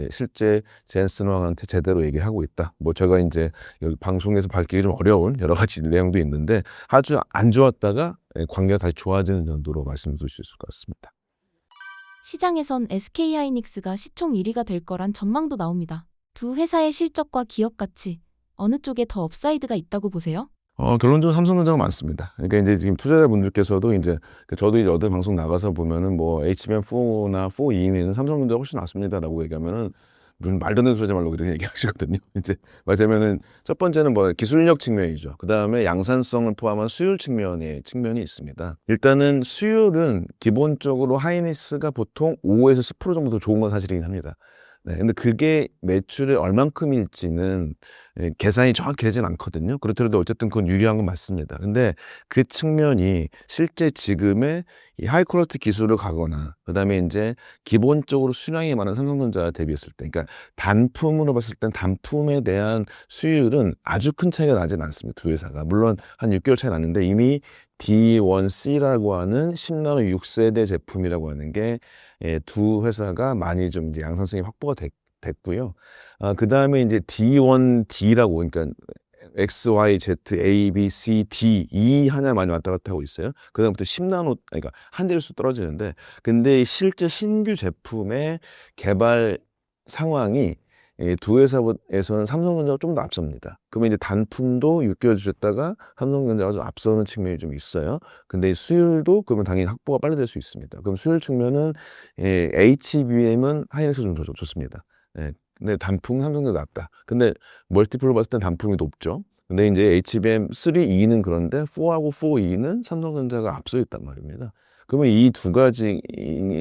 실제 젠슨 왕한테 제대로 얘기하고 있다. 뭐 제가 이제 여기 방송에서 밝히기 좀 어려운 여러 가지 내용도 있는데, 아주 안 좋았다가 관계가 다시 좋아지는 정도로 말씀드릴 수 있을 것 같습니다. 시장에선 SK하이닉스가 시총 1위가 될 거란 전망도 나옵니다. 두 회사의 실적과 기업 가치, 어느 쪽에 더 업사이드가 있다고 보세요? 결론적으로 삼성전자가 많습니다. 그러니까 이제 지금 투자자분들께서도 이제 저도 이제 어떤 방송 나가서 보면은 뭐 HBM4나 4E는 삼성전자가 훨씬 낫습니다라고 얘기하면은 무슨 말도 안 되는 소리 하지 말라고 이렇게 얘기하시거든요. 이제 말하자면은 첫 번째는 뭐 기술력 측면이죠. 그 다음에 양산성을 포함한 수율 측면이 있습니다. 일단은 수율은 기본적으로 하이닉스가 보통 5에서 10% 정도 더 좋은 건 사실이긴 합니다. 네, 근데 그게 매출의 얼만큼일지는 계산이 정확히 되진 않거든요. 그렇더라도 어쨌든 그건 유리한 건 맞습니다. 근데 그 측면이 실제 지금의 이 하이퀄리티 기술을 가거나, 그 다음에 이제 기본적으로 수량이 많은 삼성전자 대비했을 때, 그러니까 단품으로 봤을 땐 단품에 대한 수율은 아주 큰 차이가 나진 않습니다. 두 회사가. 물론 한 6개월 차이 났는데 이미 D1C라고 하는 10나노 6세대 제품이라고 하는 게 두 회사가 많이 좀 이제 양산성이 확보가 됐고요. 그 다음에 이제 D1D라고, 그러니까 X, Y, Z, A, B, C, D, E 하나 많이 왔다 갔다 하고 있어요. 그 다음부터 10나노, 그러니까 한 자릿수 떨어지는데, 근데 실제 신규 제품의 개발 상황이 두 회사에서는 삼성전자가 좀 더 앞섭니다. 그러면 이제 단품도 6개월 주셨다가 삼성전자가 좀 앞서는 측면이 좀 있어요. 근데 이 수율도 그러면 당연히 확보가 빨리 될 수 있습니다. 그럼 수율 측면은 HBM은 하이닉스 좀 더 좋습니다. 근데 단품은 삼성전자 낫다. 근데 멀티플로 봤을 땐 단품이 높죠. 근데 이제 HBM3E는 그런데 4하고 4E는 삼성전자가 앞서 있단 말입니다. 그러면 이 두 가지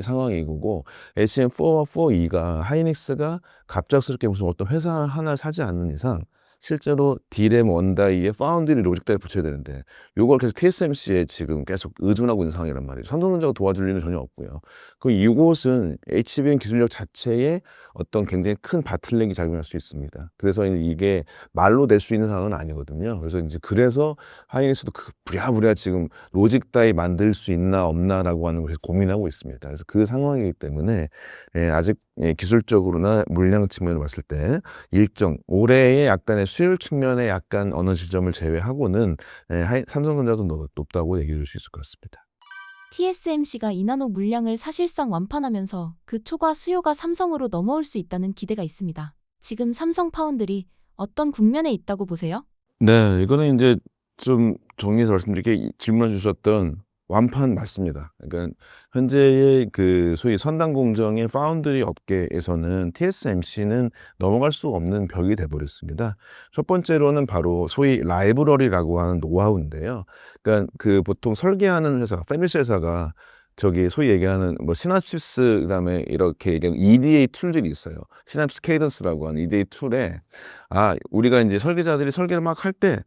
상황이고, HBM4와 4E가 하이닉스가 갑작스럽게 무슨 어떤 회사 하나를 사지 않는 이상 실제로 D램 원다이에 파운드리 로직 따위 붙여야 되는데, 요걸 계속 TSMC에 지금 계속 의존하고 있는 상황이란 말이죠. 삼성전자가 도와줄 일은 전혀 없고요. 그럼 이곳은 HBM 기술력 자체에 어떤 굉장히 큰 바틀렉이 작용할 수 있습니다. 그래서 이게 말로 낼 수 있는 상황은 아니거든요. 그래서 하이닉스도 부랴부랴 지금 로직 따위 만들 수 있나 없나라고 하는 것을 고민하고 있습니다. 그래서 그 상황이기 때문에 아직 기술적으로나 물량 측면을 봤을 때 일정 올해의 약간의 수율 측면에 약간 어느 지점을 제외하고는 삼성전자도 높다고 얘기해 줄 수 있을 것 같습니다. TSMC가 2나노 물량을 사실상 완판하면서 그 초과 수요가 삼성으로 넘어올 수 있다는 기대가 있습니다. 지금 삼성 파운드리 어떤 국면에 있다고 보세요? 네, 이거는 이제 좀 정리해서 말씀드릴게, 질문을 주셨던 완판 맞습니다. 그러니까 현재의 그 소위 선단 공정의 파운드리 업계에서는 TSMC는 넘어갈 수 없는 벽이 돼버렸습니다. 첫 번째로는 바로 소위 라이브러리라고 하는 노하우인데요. 그러니까 그 보통 설계하는 회사, 패밀리스 회사가 저기 소위 얘기하는 뭐 시납시스, 그다음에 이렇게 EDA 툴들이 있어요. 시납스 케이던스라고 하는 EDA 툴에 우리가 이제 설계자들이 설계를 막 할 때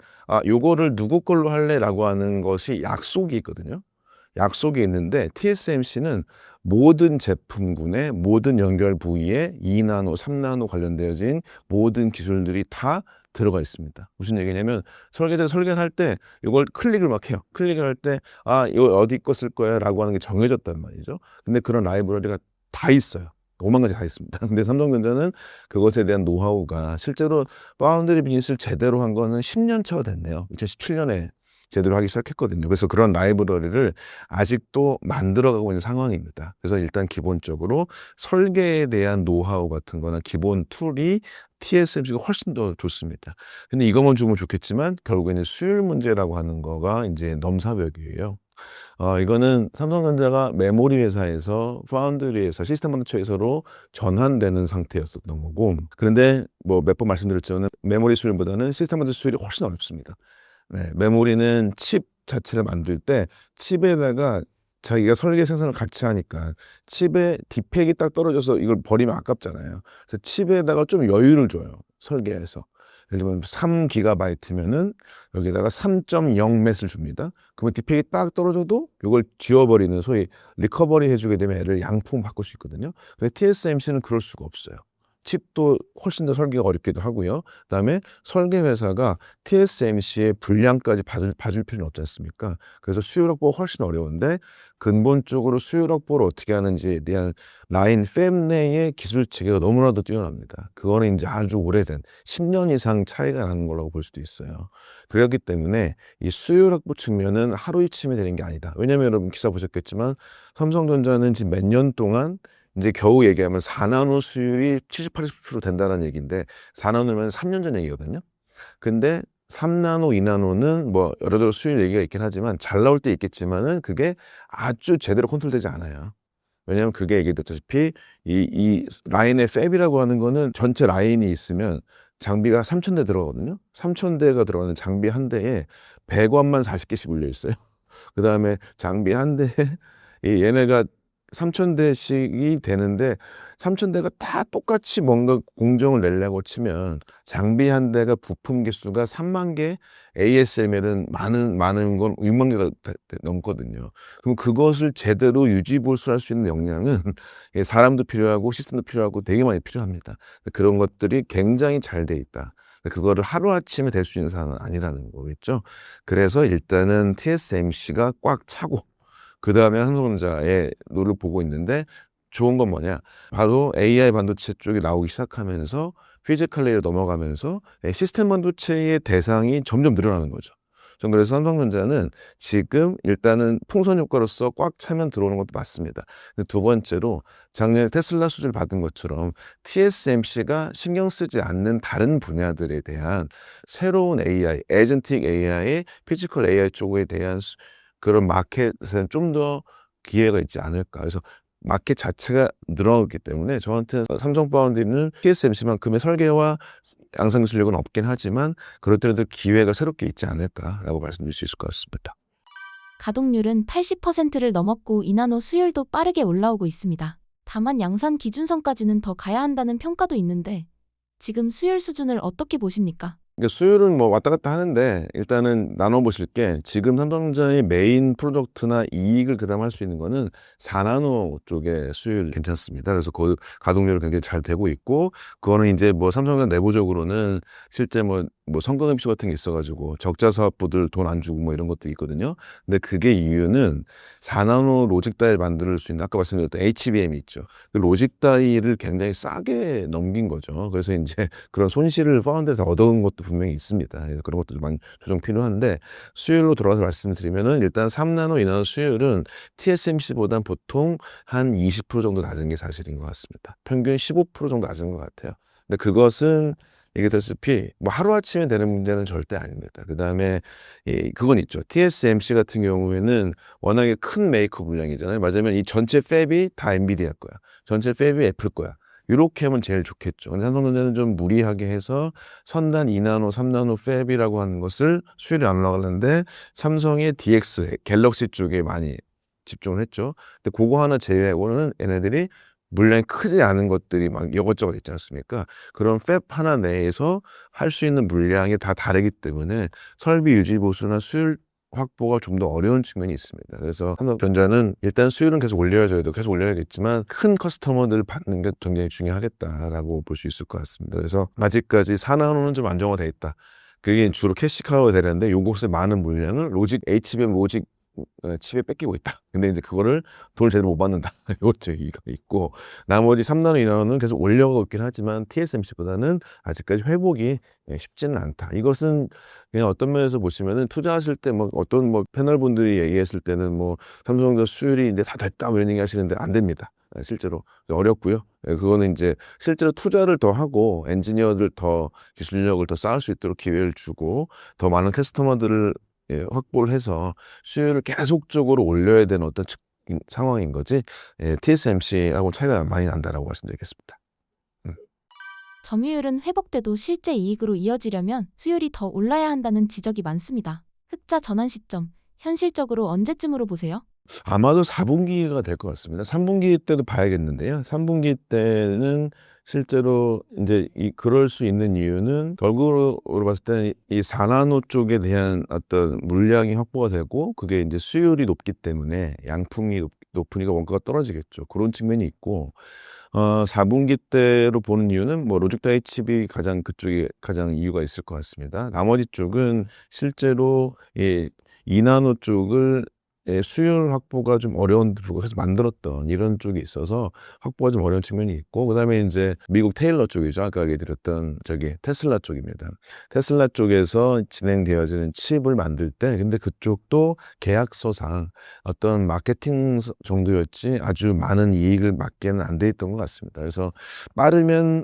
요거를 누구 걸로 할래라고 하는 것이 약속이 있거든요. 약속이 있는데 TSMC는 모든 제품군의 모든 연결 부위에 2나노, 3나노 관련되어진 모든 기술들이 다 들어가 있습니다. 무슨 얘기냐면 설계자가 설계를 할 때 이걸 클릭을 막 해요. 클릭을 할 때 이거 어디 거 쓸 거야 라고 하는 게 정해졌단 말이죠. 근데 그런 라이브러리가 다 있어요. 5만 가지 다 있습니다. 근데 삼성전자는 그것에 대한 노하우가 실제로 파운드리 비즈니스를 제대로 한 거는 10년 차가 됐네요. 2017년에 제대로 하기 시작했거든요. 그래서 그런 라이브러리를 아직도 만들어가고 있는 상황입니다. 그래서 일단 기본적으로 설계에 대한 노하우 같은 거나 기본 툴이 TSMC가 훨씬 더 좋습니다. 근데 이것만 주면 좋겠지만 결국에는 수율 문제라고 하는 거가 이제 넘사벽이에요. 이거는 삼성전자가 메모리 회사에서 파운드리 회사, 시스템 반도체 회사로 전환되는 상태였었던 거고, 그런데 뭐 몇 번 말씀드렸지만 메모리 수율보다는 시스템 반도체 수율이 훨씬 어렵습니다. 네, 메모리는 칩 자체를 만들 때 칩에다가 자기가 설계 생산을 같이 하니까 칩에 디펙이 딱 떨어져서 이걸 버리면 아깝잖아요. 그래서 칩에다가 좀 여유를 줘요. 설계해서. 예를 들면 3기가바이트면은 여기다가 3.0맷을 줍니다. 그러면 디펙이 딱 떨어져도 이걸 지워버리는 소위 리커버리 해주게 되면 애를 양품 바꿀 수 있거든요. 근데 TSMC는 그럴 수가 없어요. 칩도 훨씬 더 설계가 어렵기도 하고요. 그다음에 설계 회사가 TSMC의 분량까지 봐줄 필요는 없지 않습니까? 그래서 수율 확보가 훨씬 어려운데 근본적으로 수율 확보를 어떻게 하는지에 대한 라인 팹 내의 기술 체계가 너무나도 뛰어납니다. 그거는 이제 아주 오래된 10년 이상 차이가 나는 거라고 볼 수도 있어요. 그렇기 때문에 이 수율 확보 측면은 하루이침이 되는 게 아니다. 왜냐하면 여러분 기사 보셨겠지만 삼성전자는 지금 몇 년 동안 이제 겨우 얘기하면 4나노 수율이 70, 80% 된다는 얘기인데 4나노면 3년 전 얘기거든요. 근데 3나노, 2나노는 뭐 여러 수율 얘기가 있긴 하지만 잘 나올 때 있겠지만은 그게 아주 제대로 컨트롤되지 않아요. 왜냐하면 그게 얘기됐다시피 이 라인의 팹이라고 하는 거는 전체 라인이 있으면 장비가 3,000대 들어가거든요. 3,000대가 들어가는 장비 한 대에 100원만 40개씩 울려 있어요. 그 다음에 장비 한 대에 얘네가 3,000대씩이 되는데 3,000대가 다 똑같이 뭔가 공정을 내려고 치면 장비 한 대가 부품 개수가 3만 개, ASML은 많은 건 6만 개가 넘거든요. 그럼 그것을 제대로 유지 보수할 수 있는 역량은 사람도 필요하고 시스템도 필요하고 되게 많이 필요합니다. 그런 것들이 굉장히 잘 돼 있다. 그거를 하루아침에 될 수 있는 상황은 아니라는 거겠죠. 그래서 일단은 TSMC가 꽉 차고 그 다음에 삼성전자의 노를 보고 있는데 좋은 건 뭐냐? 바로 AI 반도체 쪽이 나오기 시작하면서 피지컬 레이로 넘어가면서 시스템 반도체의 대상이 점점 늘어나는 거죠. 전 그래서 삼성전자는 지금 일단은 풍선 효과로서 꽉 차면 들어오는 것도 맞습니다. 근데 두 번째로 작년에 테슬라 수주를 받은 것처럼 TSMC가 신경 쓰지 않는 다른 분야들에 대한 새로운 AI, 에이전틱 AI, 피지컬 AI 쪽에 대한 그런 마켓에는 좀 더 기회가 있지 않을까. 그래서 마켓 자체가 늘어나기 때문에 저한테 삼성 파운드리는 TSMC만큼의 설계와 양산 기술력은 없긴 하지만 그렇더라도 기회가 새롭게 있지 않을까라고 말씀드릴 수 있을 것 같습니다. 가동률은 80%를 넘었고 2나노 수율도 빠르게 올라오고 있습니다. 다만 양산 기준선까지는 더 가야 한다는 평가도 있는데 지금 수율 수준을 어떻게 보십니까? 그러니까 수율은 뭐 왔다 갔다 하는데 일단은 나눠보실 게 지금 삼성전자의 메인 프로덕트나 이익을 그다음 할 수 있는 거는 4나노 쪽의 수율 괜찮습니다. 그래서 그 가동률은 굉장히 잘 되고 있고 그거는 이제 뭐 삼성전자 내부적으로는 실제 뭐 성과금 이슈 같은 게 있어가지고 적자 사업부들 돈 안 주고 뭐 이런 것도 있거든요. 근데 그게 이유는 4나노 로직 다이를 만들 수 있는 아까 말씀드렸던 HBM이 있죠. 그 로직 다이를 굉장히 싸게 넘긴 거죠. 그래서 이제 그런 손실을 파운드에서 얻어온 것도 분명히 있습니다. 그래서 그런 것도 많이 조정 필요한데 수율로 돌아가서 말씀을 드리면은 일단 3나노, 2나노 수율은 TSMC보단 보통 한 20% 정도 낮은 게 사실인 것 같습니다. 평균 15% 정도 낮은 것 같아요. 근데 그것은 얘기했다시피 뭐 하루아침에 되는 문제는 절대 아닙니다. 그 다음에 그건 있죠. TSMC 같은 경우에는 워낙에 큰 메이커 물량이잖아요. 맞으면 이 전체 팹이 다 엔비디아 거야. 전체 팹이 애플 거야. 이렇게 하면 제일 좋겠죠. 근데 삼성전자는 좀 무리하게 해서 선단 2나노, 3나노 팹이라고 하는 것을 수율이 안 올라가는데 삼성의 DX, 갤럭시 쪽에 많이 집중을 했죠. 근데 그거 하나 제외하고는 얘네들이 물량이 크지 않은 것들이 막 이것저것 있지 않습니까? 그런 팹 하나 내에서 할 수 있는 물량이 다 다르기 때문에 설비 유지 보수나 수율 확보가 좀 더 어려운 측면이 있습니다. 그래서 삼성전자는 일단 수율은 계속 올려야죠. 계속 올려야겠지만 큰 커스터머들을 받는 게 굉장히 중요하겠다라고 볼 수 있을 것 같습니다. 그래서 아직까지 4나노는 좀 안정화돼 있다. 그게 주로 캐시카우가 되는데 요것의 많은 물량을 로직, HBM 로직 칩에 뺏기고 있다. 근데 이제 그거를 돈을 제대로 못 받는다. 이것도 얘기가 있고 나머지 3나노, 2나노는 계속 올려가고 있긴 하지만 TSMC보다는 아직까지 회복이 쉽지는 않다. 이것은 그냥 어떤 면에서 보시면은 투자하실 때 뭐 어떤 뭐 패널 분들이 얘기했을 때는 뭐 삼성전자 수율이 이제 다 됐다 뭐 이런 얘기 하시는데 안 됩니다. 실제로 어렵고요. 그거는 이제 실제로 투자를 더 하고 엔지니어들 더 기술력을 더 쌓을 수 있도록 기회를 주고 더 많은 커스터머들을 확보를 해서 수요를 계속적으로 올려야 되는 어떤 상황인 거지. TSMC하고 차이가 많이 난다라고 말씀드리겠습니다. 점유율은 회복돼도 실제 이익으로 이어지려면 수율이 더 올라야 한다는 지적이 많습니다. 흑자 전환 시점, 현실적으로 언제쯤으로 보세요? 아마도 4분기가 될 것 같습니다. 3분기 때도 봐야겠는데요. 3분기 때는 실제로 이제 그럴 수 있는 이유는 결국으로 봤을 때는 이 4나노 쪽에 대한 어떤 물량이 확보가 되고 그게 이제 수율이 높기 때문에 양품이 높으니까 원가가 떨어지겠죠. 그런 측면이 있고 4분기 때로 보는 이유는 뭐 로직 다이 칩이 그쪽이 가장 이유가 있을 것 같습니다. 나머지 쪽은 실제로 2나노 쪽을 수율 확보가 좀 어려운 그래서 만들었던 이런 쪽이 있어서 확보가 좀 어려운 측면이 있고 그다음에 이제 미국 테일러 쪽이죠. 아까 얘기 드렸던 테슬라 쪽입니다. 테슬라 쪽에서 진행되어지는 칩을 만들 때 근데 그쪽도 계약서상 어떤 마케팅 정도였지 아주 많은 이익을 맞게는 안 돼 있던 것 같습니다. 그래서 빠르면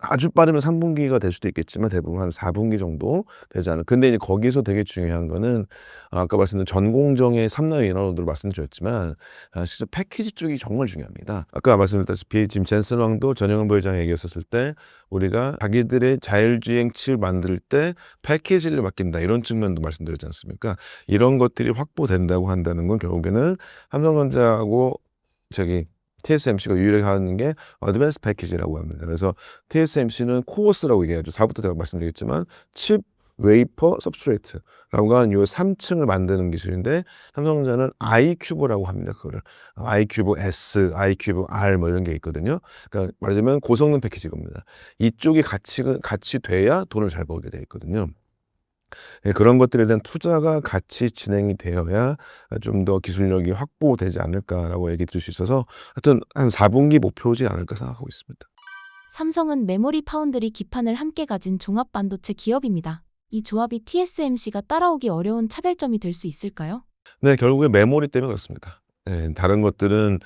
아주 빠르면 3분기가 될 수도 있겠지만 대부분 한 4분기 정도 되지 않을까. 근데 이제 거기서 되게 중요한 거는 아까 말씀드린 전공정의 3나노 2나노로 말씀드렸지만 실제 패키지 쪽이 정말 중요합니다. 아까 말씀드렸다시피 지금 젠슨 왕도 전영은 부회장이 얘기했었을 때 우리가 자기들의 자율주행 칩을 만들 때 패키지를 맡긴다 이런 측면도 말씀드렸지 않습니까? 이런 것들이 확보된다고 한다는 건 결국에는 삼성전자하고 TSMC가 유일하게 하는 게 어드밴스 패키지라고 합니다. 그래서 TSMC는 코어스라고 얘기하죠. 4부터 제가 말씀드리겠지만 칩, 웨이퍼, 서브스트레이트라고 하는 이 3층을 만드는 기술인데 삼성전자는 i큐브라고 합니다. 그거를 i큐브 S, i큐브 R 뭐 이런 게 있거든요. 그러니까 말하자면 고성능 패키지 겁니다. 이쪽이 같이 돼야 돈을 잘 벌게 돼 있거든요. 그런 것들에 대한 투자가 같이 진행이 되어야 좀 더 기술력이 확보되지 않을까라고 얘기 드릴 수 있어서 하여튼 한 4분기 목표지 않을까 생각하고 있습니다. 삼성은 메모리 파운드리 기판을 함께 가진 종합 반도체 기업입니다. 이 조합이 TSMC가 따라오기 어려운 차별점이 될 수 있을까요? 네, 결국에 메모리 때문에 그렇습니다. 다른 것들은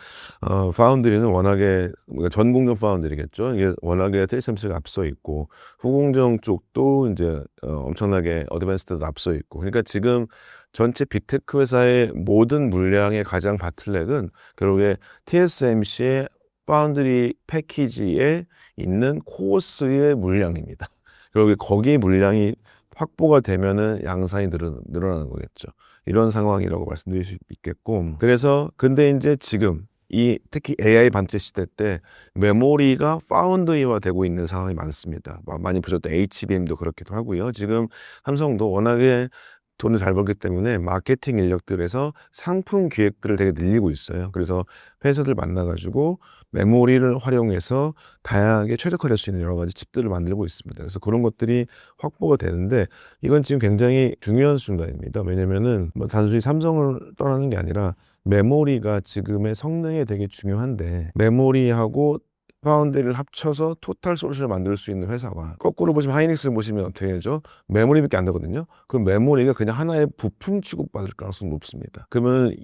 파운드리는 워낙에 전공정 파운드리겠죠. 이게 워낙에 TSMC가 앞서 있고 후공정 쪽도 이제 엄청나게 어드밴스드도 앞서 있고. 그러니까 지금 전체 빅테크 회사의 모든 물량의 가장 바틀렉은 결국에 TSMC의 파운드리 패키지에 있는 코어스의 물량입니다. 결국에 거기에 물량이 확보가 되면은 양산이 늘어나는 거겠죠. 이런 상황이라고 말씀드릴 수 있겠고. 그래서 근데 이제 지금 특히 AI 반도체 시대 때 메모리가 파운드리화 되고 있는 상황이 많습니다. 많이 보셨던 HBM도 그렇기도 하고요. 지금 삼성도 워낙에 돈을 잘 벌기 때문에 마케팅 인력들에서 상품 기획들을 되게 늘리고 있어요. 그래서 회사들 만나가지고 메모리를 활용해서 다양하게 최적화될 수 있는 여러 가지 칩들을 만들고 있습니다. 그래서 그런 것들이 확보가 되는데 이건 지금 굉장히 중요한 순간입니다. 왜냐면은 뭐 단순히 삼성을 떠나는 게 아니라 메모리가 지금의 성능에 되게 중요한데 메모리하고 파운드리를 합쳐서 토탈 솔루션을 만들 수 있는 회사가 거꾸로 보시면 하이닉스 보시면 어떻게 되죠? 메모리밖에 안 되거든요. 그럼 메모리가 그냥 하나의 부품 취급받을 가능성이 높습니다. 그러면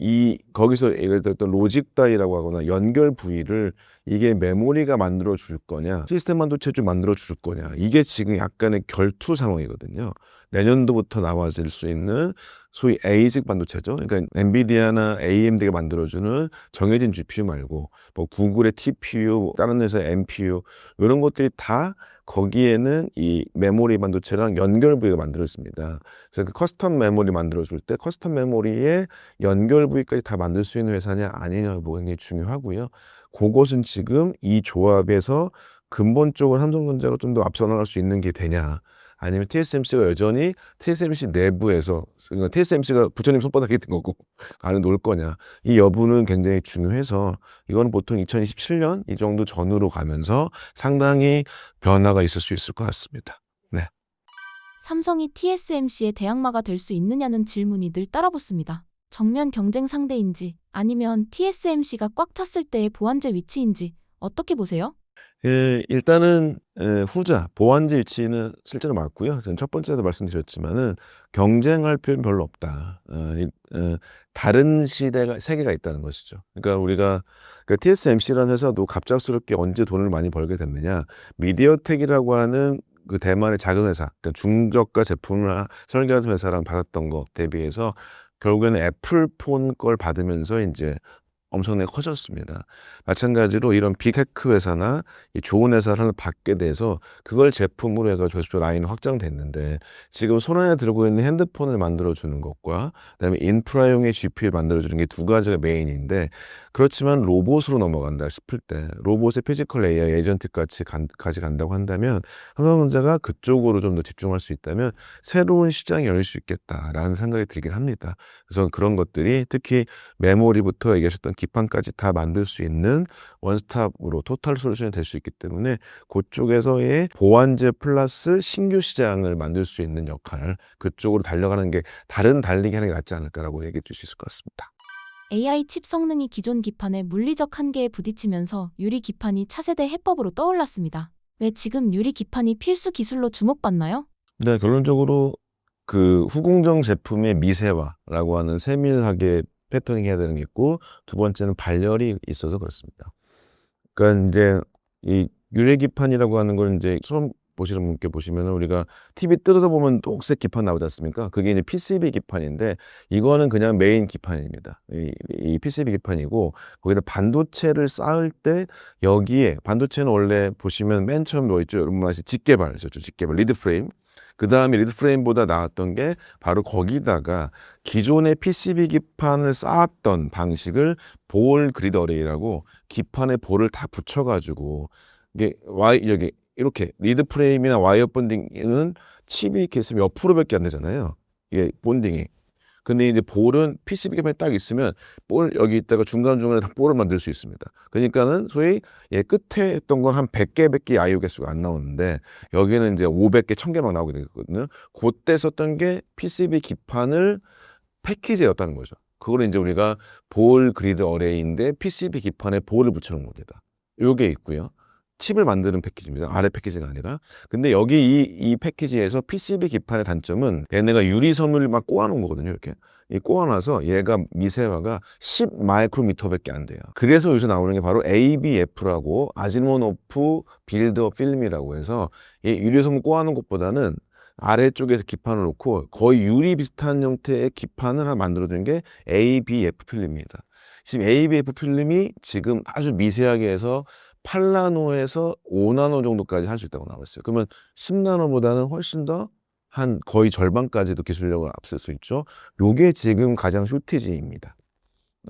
거기서 예를 들었던 로직 다이라고 하거나 연결 부위를 이게 메모리가 만들어 줄 거냐 시스템 반도체주 만들어 줄 거냐 이게 지금 약간의 결투 상황이거든요. 내년도부터 나와질 수 있는 소위 ASIC 반도체죠. 그러니까 엔비디아나 AMD가 만들어주는 정해진 GPU 말고 뭐 구글의 TPU, 다른 회사의 NPU 이런 것들이 다 거기에는 이 메모리 반도체랑 연결 부위가 만들어집니다. 그래서 그 커스텀 메모리 만들어줄 때 커스텀 메모리에 연결 부위까지 다 만들 수 있는 회사냐 아니냐 뭐 굉장히 중요하고요. 그것은 지금 이 조합에서 근본적으로 삼성전자가 좀 더 앞서 나갈 수 있는 게 되냐 아니면 TSMC가 여전히 TSMC 내부에서 그러니까 TSMC가 부처님 손바닥에 든 거고 안에 놓을 거냐 이 여부는 굉장히 중요해서 이건 보통 2027년 이 정도 전후로 가면서 상당히 변화가 있을 수 있을 것 같습니다. 네. 삼성이 TSMC의 대항마가 될 수 있느냐는 질문이 늘 따라붙습니다. 정면 경쟁 상대인지 아니면 TSMC가 꽉 찼을 때의 보완제 위치인지 어떻게 보세요? 일단은 후자 보완제 위치는 실제로 맞고요. 저는 첫 번째도 말씀드렸지만은 경쟁할 필요는 별로 없다. 다른 세계가 있다는 것이죠. 그러니까 우리가 TSMC라는 회사도 갑작스럽게 언제 돈을 많이 벌게 됐느냐. 미디어텍이라고 하는 그 대만의 작은 회사, 그러니까 중저가 제품을 설계하는 회사랑 받았던 거 대비해서 결국에는 애플폰 걸 받으면서 이제 엄청나게 커졌습니다. 마찬가지로 이런 빅테크 회사나 이 좋은 회사를 받게 돼서 그걸 제품으로 해가지고 계속 라인이 확장됐는데 지금 손안에 들고 있는 핸드폰을 만들어주는 것과 그다음에 인프라용의 GPU를 만들어주는 게 두 가지가 메인인데 그렇지만 로봇으로 넘어간다 싶을 때 로봇의 피지컬 AI 에이전트 같이 간다고 한다면 삼성전자가 그쪽으로 좀 더 집중할 수 있다면 새로운 시장이 열릴 수 있겠다라는 생각이 들긴 합니다. 그래서 그런 것들이 특히 메모리부터 얘기하셨던 기판까지 다 만들 수 있는 원스톱으로 토탈 솔루션이 될 수 있기 때문에 그쪽에서의 보완제 플러스 신규 시장을 만들 수 있는 역할 그쪽으로 달려가는 게 다른 달리기 하는 게 낫지 않을까라고 얘기해 줄 수 있을 것 같습니다. AI 칩 성능이 기존 기판의 물리적 한계에 부딪히면서 유리 기판이 차세대 해법으로 떠올랐습니다. 왜 지금 유리 기판이 필수 기술로 주목받나요? 네, 결론적으로 그 후공정 제품의 미세화라고 하는 세밀하게 패터닝 해야 되는 게 있고 두 번째는 발열이 있어서 그렇습니다. 그러니까 이제 이 유리기판이라고 하는 걸 이제 처음 보시는 분께 보시면은 우리가 TV 뜯어다 보면 녹색 기판 나오지 않습니까? 그게 이제 PCB 기판인데 이거는 그냥 메인 기판입니다. 이 PCB 기판이고 거기다 반도체를 쌓을 때 여기에 반도체는 원래 보시면 맨 처음 뭐 있죠? 여러분 아시 직개발이죠, 직개발 리드 프레임. 그 다음에 리드 프레임보다 나왔던 게 바로 거기다가 기존의 PCB 기판을 쌓았던 방식을 볼 그리드 어레이라고 기판에 볼을 다 붙여가지고 이게 여기 이렇게 리드 프레임이나 와이어 본딩은 칩이 이렇게 있으면 옆으로밖에 안 되잖아요. 이게 본딩이. 근데 이제 볼은 PCB 기판에 딱 있으면 볼 여기 있다가 중간중간에 다 볼을 만들 수 있습니다. 그러니까는 소위 끝에 했던 건 한 100개 아이오 개수가 안 나오는데 여기는 이제 500개, 1000개 막 나오게 되거든요. 그때 썼던 게 PCB 기판을 패키지였다는 거죠. 그걸 이제 우리가 볼 그리드 어레이인데 PCB 기판에 볼을 붙여놓은 겁니다. 요게 있고요. 칩을 만드는 패키지입니다. 아래 패키지가 아니라. 근데 여기 이 패키지에서 PCB 기판의 단점은 얘네가 유리섬을 막 꼬아놓은 거거든요. 이렇게. 이 꼬아놔서 얘가 미세화가 10 마이크로미터밖에 안 돼요. 그래서 여기서 나오는 게 바로 ABF라고 아지모노프 빌드업 필름이라고 해서 이 유리섬을 꼬아놓은 것보다는 아래쪽에서 기판을 놓고 거의 유리 비슷한 형태의 기판을 하나 만들어준 게 ABF 필름입니다. 지금 ABF 필름이 지금 아주 미세하게 해서 8나노에서 5나노 정도까지 할 수 있다고 나와 있어요. 그러면 10나노보다는 훨씬 더 한 거의 절반까지도 기술력을 앞설 수 있죠. 요게 지금 가장 쇼티지입니다.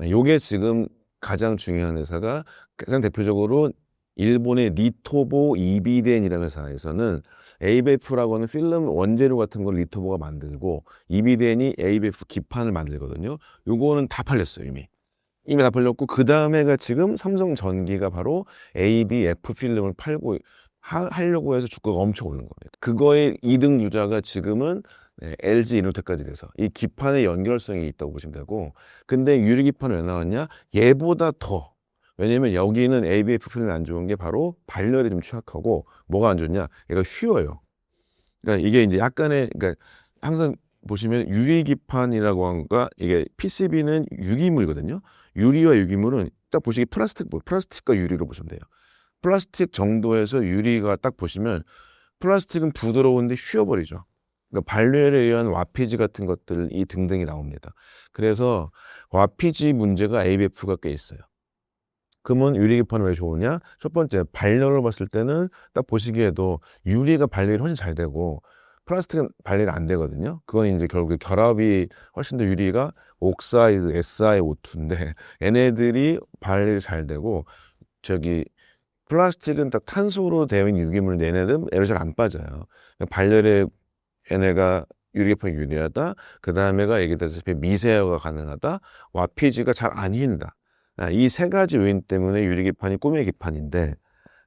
요게 지금 가장 중요한 회사가 가장 대표적으로 일본의 니토보 이비덴이라는 회사에서는 ABF라고 하는 필름 원재료 같은 걸 니토보가 만들고 이비덴이 ABF 기판을 만들거든요. 요거는 다 팔렸어요, 이미 다 팔렸고 그 다음에가 지금 삼성전기가 바로 ABF 필름을 팔고 하려고 해서 주가가 엄청 오른 겁니다. 그거의 2등 주자가 지금은 LG 이노텍까지 돼서 이 기판의 연결성이 있다고 보시면 되고 근데 유리기판은 왜 나왔냐? 얘보다 더 왜냐면 여기는 ABF 필름이 안 좋은 게 바로 발열이 좀 취약하고 뭐가 안 좋냐? 얘가 휘어요. 그러니까 이게 이제 약간의 그러니까 항상 보시면 유리기판이라고 한 거가 이게 PCB는 유기물이거든요. 유리와 유기물은 딱 보시기 플라스틱과 유리로 보시면 돼요. 플라스틱 정도에서 유리가 딱 보시면 플라스틱은 부드러운데 휘어버리죠. 그러니까 발열에 의한 와피지 같은 것들이 등등이 나옵니다. 그래서 와피지 문제가 ABF가 꽤 있어요. 그러면 유리기판은 왜 좋으냐? 첫 번째 발열을 봤을 때는 딱 보시기에도 유리가 발열이 훨씬 잘 되고 플라스틱은 발열이 안 되거든요. 그건 이제 결국에 결합이 훨씬 더 유리가 옥사이드, SiO2인데 얘네들이 발열이 잘 되고 플라스틱은 딱 탄소로 되어 있는 유기물인데 얘네들은 에로 잘 안 빠져요. 발열에 얘네가 유리기판이 유리하다. 그 다음에가 얘기했다시피 미세화가 가능하다. 와피지가 잘 안 휜다. 이 세 가지 요인 때문에 유리기판이 꿈의 기판인데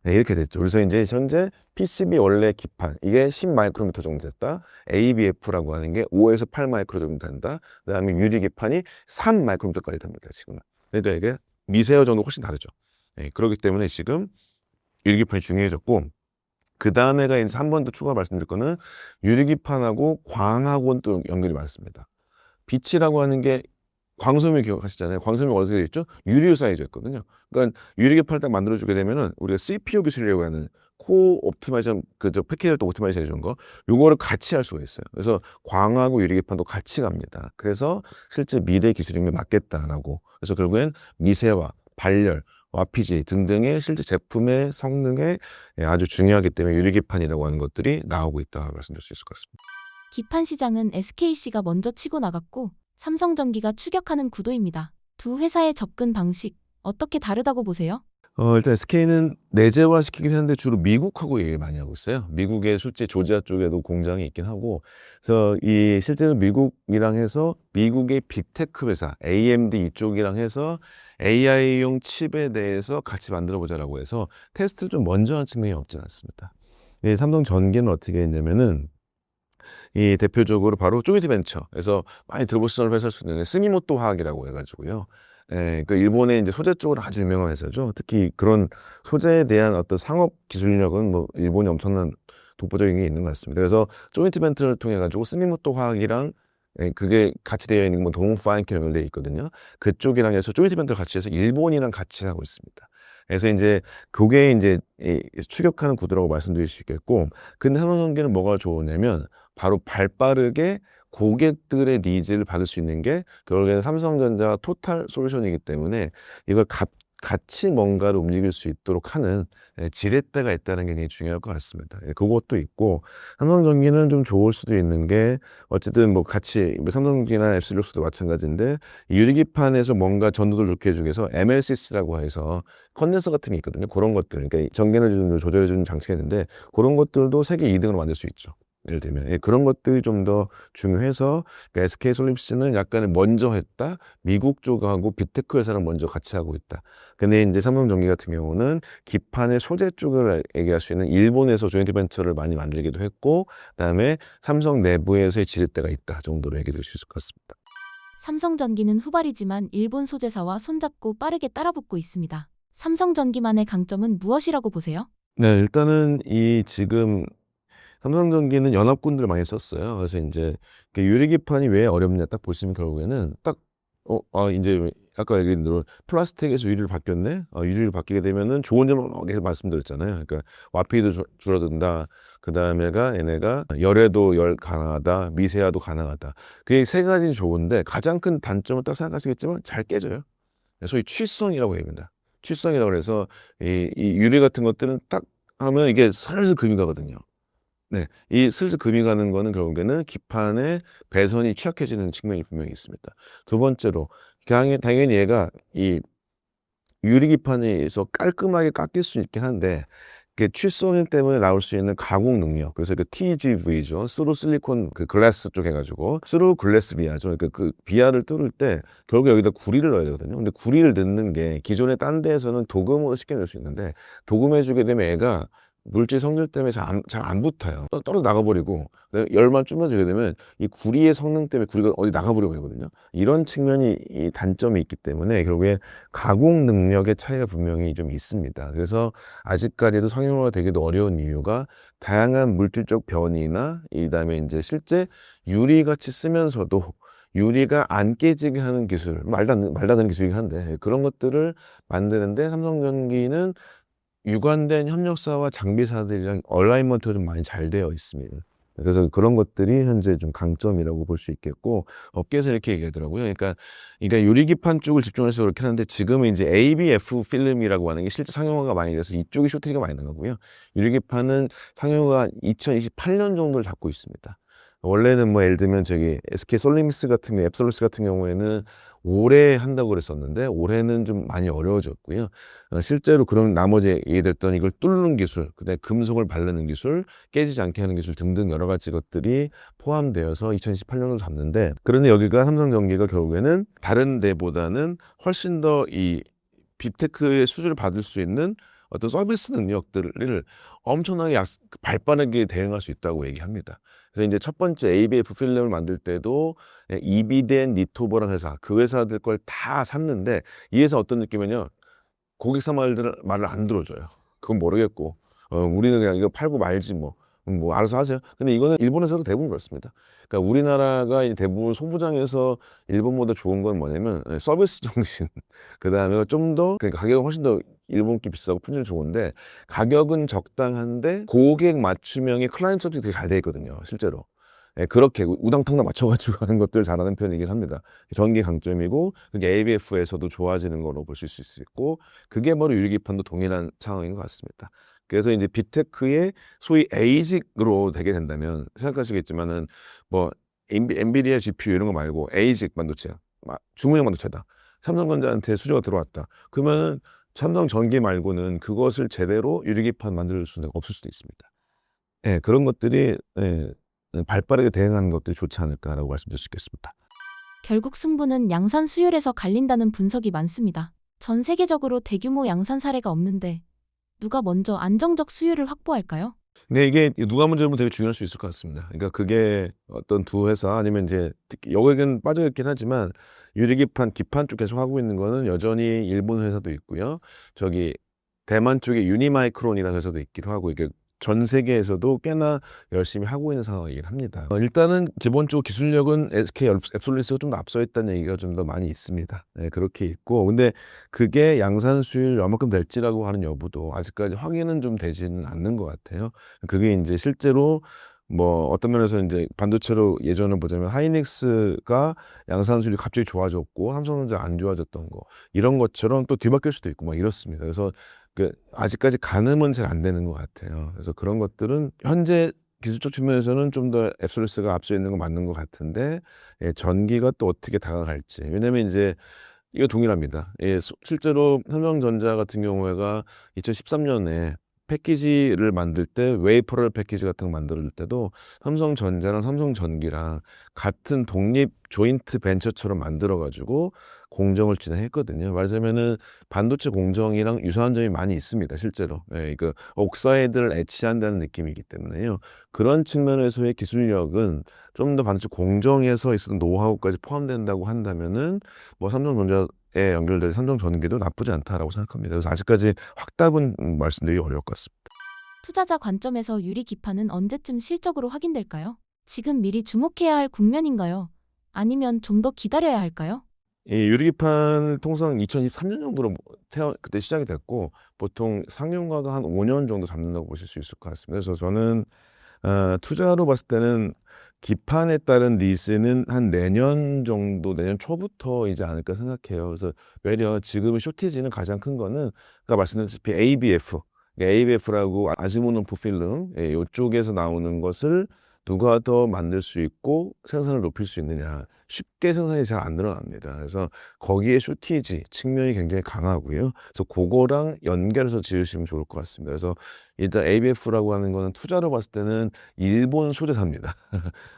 이렇게 됐죠. 그래서 이제 현재 PCB 원래 기판 이게 10 마이크로미터 정도 됐다. ABF라고 하는 게 5에서 8 마이크로 정도 된다. 그다음에 유리기판이 3 마이크로미터까지 됩니다. 지금. 그러니까 이게 미세화 정도 훨씬 다르죠. 그렇기 때문에 지금 유리기판이 중요해졌고 그 다음에가 이제 한 번 더 추가 말씀드릴 거는 유리기판하고 광하고는 또 연결이 많습니다. 빛이라고 하는 게 광섬유 기억하시잖아요. 광섬유가 어떻게 되어 있죠? 유리로 쌓여져 있거든요. 그러니까 유리기판을 딱 만들어주게 되면은 우리가 CPU 기술이라고 하는 코 옵티마이제이션 그저 패키지를 또 오토마이제이션 해준 거 요거를 같이 할 수가 있어요. 그래서 광하고 유리기판도 같이 갑니다. 그래서 실제 미래 기술임에 맞겠다라고. 그래서 결국엔 미세화, 발열, 와피지 등등의 실제 제품의 성능에 아주 중요하기 때문에 유리기판이라고 하는 것들이 나오고 있다 말씀드릴 수 있을 것 같습니다. 기판 시장은 SKC가 먼저 치고 나갔고 삼성전기가 추격하는 구도입니다. 두 회사의 접근 방식 어떻게 다르다고 보세요? 일단 SK는 내재화시키긴 하는데 주로 미국하고 얘기를 많이 하고 있어요. 미국의 실제 조지아 쪽에도 공장이 있긴 하고, 그래서 이 실제로 미국이랑 해서 미국의 빅테크 회사 AMD 이쪽이랑 해서 AI용 칩에 대해서 같이 만들어 보자라고 해서 테스트를 좀 먼저 한 측면이 없지는 않습니다. 이 삼성전기는 어떻게 했냐면은 이 대표적으로 바로 조이트벤처에서 많이 들어보시는 회사일 수 있는데 스미모토 화학이라고 해가지고요. 그 일본의 이제 소재 쪽으로 아주 유명한 회사죠. 특히 그런 소재에 대한 어떤 상업 기술력은 뭐 일본이 엄청난 독보적인 게 있는 것 같습니다. 그래서 조인트 벤처를 통해 가지고 스미모토 화학이랑 그게 같이 되어 있는 건 동파인케 연결되어 있거든요. 그쪽이랑 해서 조인트 벤처를 같이 해서 일본이랑 같이 하고 있습니다. 그래서 이제 그게 이제 추격하는 구도라고 말씀드릴 수 있겠고, 근데 삼성전기는 뭐가 좋으냐면 바로 발빠르게 고객들의 니즈를 받을 수 있는 게 결국에는 삼성전자 토탈 솔루션이기 때문에 이걸 같이 뭔가를 움직일 수 있도록 하는 지렛대가 있다는 게 굉장히 중요할 것 같습니다. 그것도 있고, 삼성전기는 좀 좋을 수도 있는 게 어쨌든 뭐 같이 삼성전기나 앱실록스도 마찬가지인데 유리기판에서 뭔가 전도를 좋게 해주기 위해서 MLCC라고 해서 컨덴서 같은 게 있거든요. 그런 것들, 그러니까 전기를 조절해주는 장치가 있는데 그런 것들도 세계 2등으로 만들 수 있죠. 예를 들면 그런 것들이 좀 더 중요해서 그러니까 SK솔루션은 약간의 먼저 했다. 미국 쪽하고 빅테크 회사랑 먼저 같이 하고 있다. 근데 이제 삼성전기 같은 경우는 기판의 소재 쪽을 얘기할 수 있는 일본에서 조인트 벤처를 많이 만들기도 했고, 그다음에 삼성 내부에서의 지렛대가 있다 정도로 얘기드릴 수 있을 것 같습니다. 삼성전기는 후발이지만 일본 소재사와 손잡고 빠르게 따라붙고 있습니다. 삼성전기만의 강점은 무엇이라고 보세요? 네, 일단은 이 지금 삼성전기는 연합군들을 많이 썼어요. 그래서 이제 유리기판이 왜 어렵냐 딱 보시면 결국에는 딱 이제 아까 얘기한 대로 플라스틱에서 유리를 바뀌었네. 유리를 바뀌게 되면은 좋은 점은 계속 말씀드렸잖아요. 그러니까 와피도 줄어든다. 그 다음에가 얘네가 열에도 열 강하다, 미세화도 가능하다. 그게 세 가지는 좋은데 가장 큰 단점은 딱 생각하시겠지만 잘 깨져요. 소위 취성이라고 합니다. 취성이라고 해서 이 유리 같은 것들은 딱 하면 이게 슬슬 금이 가거든요. 네, 이 슬슬 금이 가는 거는 결국에는 기판의 배선이 취약해지는 측면이 분명히 있습니다. 두 번째로, 당연히 얘가 이 유리기판에서 깔끔하게 깎일 수 있긴 한데, 그 취성 때문에 나올 수 있는 가공 능력, 그래서 그 TGV죠. 스루 실리콘 그 글라스 쪽 해가지고 스루 글래스 비아죠. 그러니까 그 비아를 뚫을 때 결국 여기다 구리를 넣어야 되거든요. 근데 구리를 넣는 게 기존의 딴 데에서는 도금으로 쉽게 넣을 수 있는데 도금해주게 되면 애가 물질 성질 때문에 잘 안 붙어요. 떨어져 나가버리고 열만 줄어들게 되면 이 구리의 성능 때문에 구리가 어디 나가버리고 되거든요. 이런 측면이 이 단점이 있기 때문에 결국에 가공 능력의 차이가 분명히 좀 있습니다. 그래서 아직까지도 상용화가 되기도 어려운 이유가 다양한 물질적 변이나 이다음에 이제 실제 유리같이 쓰면서도 유리가 안 깨지게 하는 기술, 말도 안 되는 기술이긴 한데 그런 것들을 만드는데 삼성전기는 유관된 협력사와 장비사들이랑 얼라이먼트가 좀 많이 잘 되어 있습니다. 그래서 그런 것들이 현재 좀 강점이라고 볼 수 있겠고, 업계에서 이렇게 얘기하더라고요. 그러니까 유리기판 쪽을 집중해서 그렇게 하는데 지금은 이제 ABF 필름이라고 하는 게 실제 상용화가 많이 돼서 이쪽이 쇼티지가 많이 난 거고요. 유리기판은 상용화가 2028년 정도를 잡고 있습니다. 원래는 뭐 예를 들면 SK솔리미스 같은 경우, 앱솔루스 같은 경우에는 올해 한다고 그랬었는데 올해는 좀 많이 어려워졌고요. 실제로 그런 나머지 얘기됐던 이걸 뚫는 기술, 그다음에 금속을 바르는 기술, 깨지지 않게 하는 기술 등등 여러 가지 것들이 포함되어서 2018년으로 잡는데, 그런데 여기가 삼성전기가 결국에는 다른 데보다는 훨씬 더 이 빅테크의 수주를 받을 수 있는 어떤 서비스 능력들을 엄청나게 발빠르게 대응할 수 있다고 얘기합니다. 그래서 이제 첫 번째 ABF 필름을 만들 때도 이비덴, 니토버라는 회사, 그 회사들 걸 다 샀는데 이 회사 어떤 느낌이냐면 고객사 말을 안 들어줘요. 그건 모르겠고 우리는 그냥 이거 팔고 말지 뭐 알아서 하세요. 근데 이거는 일본에서도 대부분 그렇습니다. 그러니까 우리나라가 대부분 소부장에서 일본보다 좋은 건 뭐냐면 서비스 정신, 그 다음에 좀 더 그러니까 가격은 훨씬 더 일본기 비싸고 품질 좋은데 가격은 적당한데 고객 맞춤형의 클라이언트 서비스 되게 잘 돼 있거든요, 실제로. 예, 그렇게 우당탕당 맞춰가지고 하는 것들 잘하는 편이긴 합니다. 전기 강점이고 그게 ABF에서도 좋아지는 거로 보실 수 있고 그게 바로 유리기판도 동일한 상황인 것 같습니다. 그래서 이제 빅테크의 소위 에이직으로 되게 된다면 생각하시겠지만은 뭐 엔비디아 GPU 이런 거 말고 에이직 반도체야, 주문형 반도체다. 삼성전자한테 수주가 들어왔다. 그러면은 삼성 전기 말고는 그것을 제대로 유리기판 만들 수는 없을 수도 있습니다. 예, 그런 것들이 예, 발빠르게 대응하는 것들이 좋지 않을까라고 말씀드릴 수 있겠습니다. 결국 승부는 양산 수율에서 갈린다는 분석이 많습니다. 전 세계적으로 대규모 양산 사례가 없는데 누가 먼저 안정적 수율을 확보할까요? 근데 이게 누가 먼저 하면 되게 중요할 수 있을 것 같습니다. 그러니까 그게 어떤 두 회사 아니면 이제 특히 여기는 빠져 있긴 하지만 유리기판, 기판 쪽 계속 하고 있는 거는 여전히 일본 회사도 있고요. 저기 대만 쪽에 유니마이크론이라는 회사도 있기도 하고 이게 전 세계에서도 꽤나 열심히 하고 있는 상황이긴 합니다. 일단은 기본적으로 기술력은 SK 앱솔루스가 좀 더 앞서 있다는 얘기가 좀 더 많이 있습니다. 네, 그렇게 있고 근데 그게 양산 수율 얼마큼 될지라고 하는 여부도 아직까지 확인은 좀 되지는 않는 것 같아요. 그게 이제 실제로 뭐 어떤 면에서 이제 반도체로 예전을 보자면 하이닉스가 양산 수율이 갑자기 좋아졌고 삼성전자 안 좋아졌던 거 이런 것처럼 또 뒤바뀔 수도 있고 막 이렇습니다. 그래서 아직까지 가늠은 잘 안 되는 것 같아요. 그래서 그런 것들은 현재 기술적 측면에서는 좀 더 앱솔루스가 앞서 있는 건 맞는 것 같은데 예, 전기가 또 어떻게 다가갈지. 왜냐면 이제 이거 동일합니다. 예, 실제로 삼성전자 같은 경우에가 2013년에 패키지를 만들 때 웨이퍼럴 패키지 같은 거 만들 때도 삼성전자랑 삼성전기랑 같은 독립 조인트 벤처처럼 만들어 가지고 공정을 진행했거든요. 말하자면은 반도체 공정이랑 유사한 점이 많이 있습니다, 실제로. 예, 그 옥사이드를 애치한다는 느낌이기 때문에요. 그런 측면에서의 기술력은 좀 더 반도체 공정에서 있었던 노하우까지 포함된다고 한다면은 뭐 삼성전자에 연결될 삼성전기도 나쁘지 않다라고 생각합니다. 그래서 아직까지 확답은 말씀드리기 어려울 것 같습니다. 투자자 관점에서 유리 기판은 언제쯤 실적으로 확인될까요? 지금 미리 주목해야 할 국면인가요? 아니면 좀 더 기다려야 할까요? 이 유리기판을 통상 2023년 정도로 그때 시작이 됐고 보통 상용화가 한 5년 정도 잡는다고 보실 수 있을 것 같습니다. 그래서 저는 투자로 봤을 때는 기판에 따른 리스는 한 내년 정도, 내년 초부터이지 않을까 생각해요. 그래서 외려 지금 쇼티지는 가장 큰 거는 아까 말씀드렸다시피 ABF라고 아즈모노프 필름 이쪽에서 나오는 것을 누가 더 만들 수 있고 생산을 높일 수 있느냐. 쉽게 생산이 잘 안 늘어납니다. 그래서 거기에 쇼티지 측면이 굉장히 강하고요. 그래서 그거랑 연결해서 지으시면 좋을 것 같습니다. 그래서 일단 ABF라고 하는 거는 투자로 봤을 때는 일본 소재사입니다.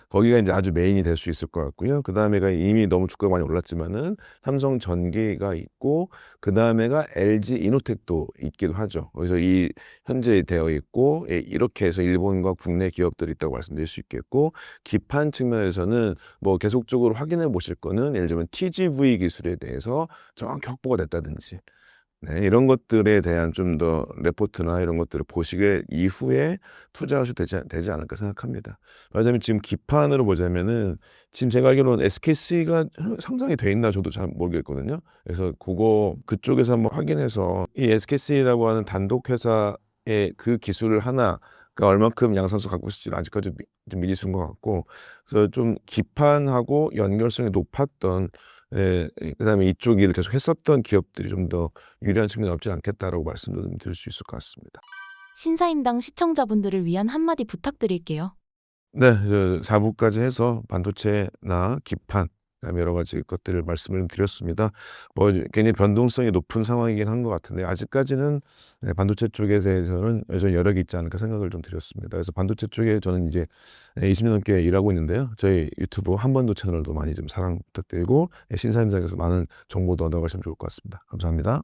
거기가 이제 아주 메인이 될 수 있을 것 같고요. 그 다음에가 이미 너무 주가가 많이 올랐지만은 삼성 전기가 있고 그 다음에가 LG 이노텍도 있기도 하죠. 그래서 이 현재 되어 있고 이렇게 해서 일본과 국내 기업들이 있다고 말씀드릴 수 있겠고 기판 측면에서는 뭐 계속적으로 확인해 보실 거는 예를 들면 TGV 기술에 대해서 정확히 확보가 됐다든지 네, 이런 것들에 대한 좀 더 레포트나 이런 것들을 보시게 이후에 투자하셔도 되지 않을까 생각합니다. 왜냐하면 지금 기판으로 보자면은 지금 제가 알기로는 SKC가 상장이 돼 있나 저도 잘 모르겠거든요. 그래서 그쪽에서 한번 확인해서 이 SKC라고 하는 단독 회사의 그 기술을 하나가 얼만큼 양산수 갖고 있을지는 아직까지 좀 미지수인 것 같고, 그래서 좀 기판하고 연결성이 높았던 그다음에 이쪽 일을 계속 했었던 기업들이 좀 더 유리한 측면이 없지 않겠다라고 말씀을 드릴 수 있을 것 같습니다. 신사임당 시청자분들을 위한 한마디 부탁드릴게요. 네, 4부까지 해서 반도체나 기판, 그다음에 여러 가지 것들을 말씀을 드렸습니다. 뭐 굉장히 변동성이 높은 상황이긴 한 것 같은데 아직까지는 반도체 쪽에 대해서는 여전히 여력이 있지 않을까 생각을 좀 드렸습니다. 그래서 반도체 쪽에 저는 이제 20년 넘게 일하고 있는데요. 저희 유튜브 한번도 채널도 많이 좀 사랑 부탁드리고 신사임당에서 많은 정보도 얻어가시면 좋을 것 같습니다. 감사합니다.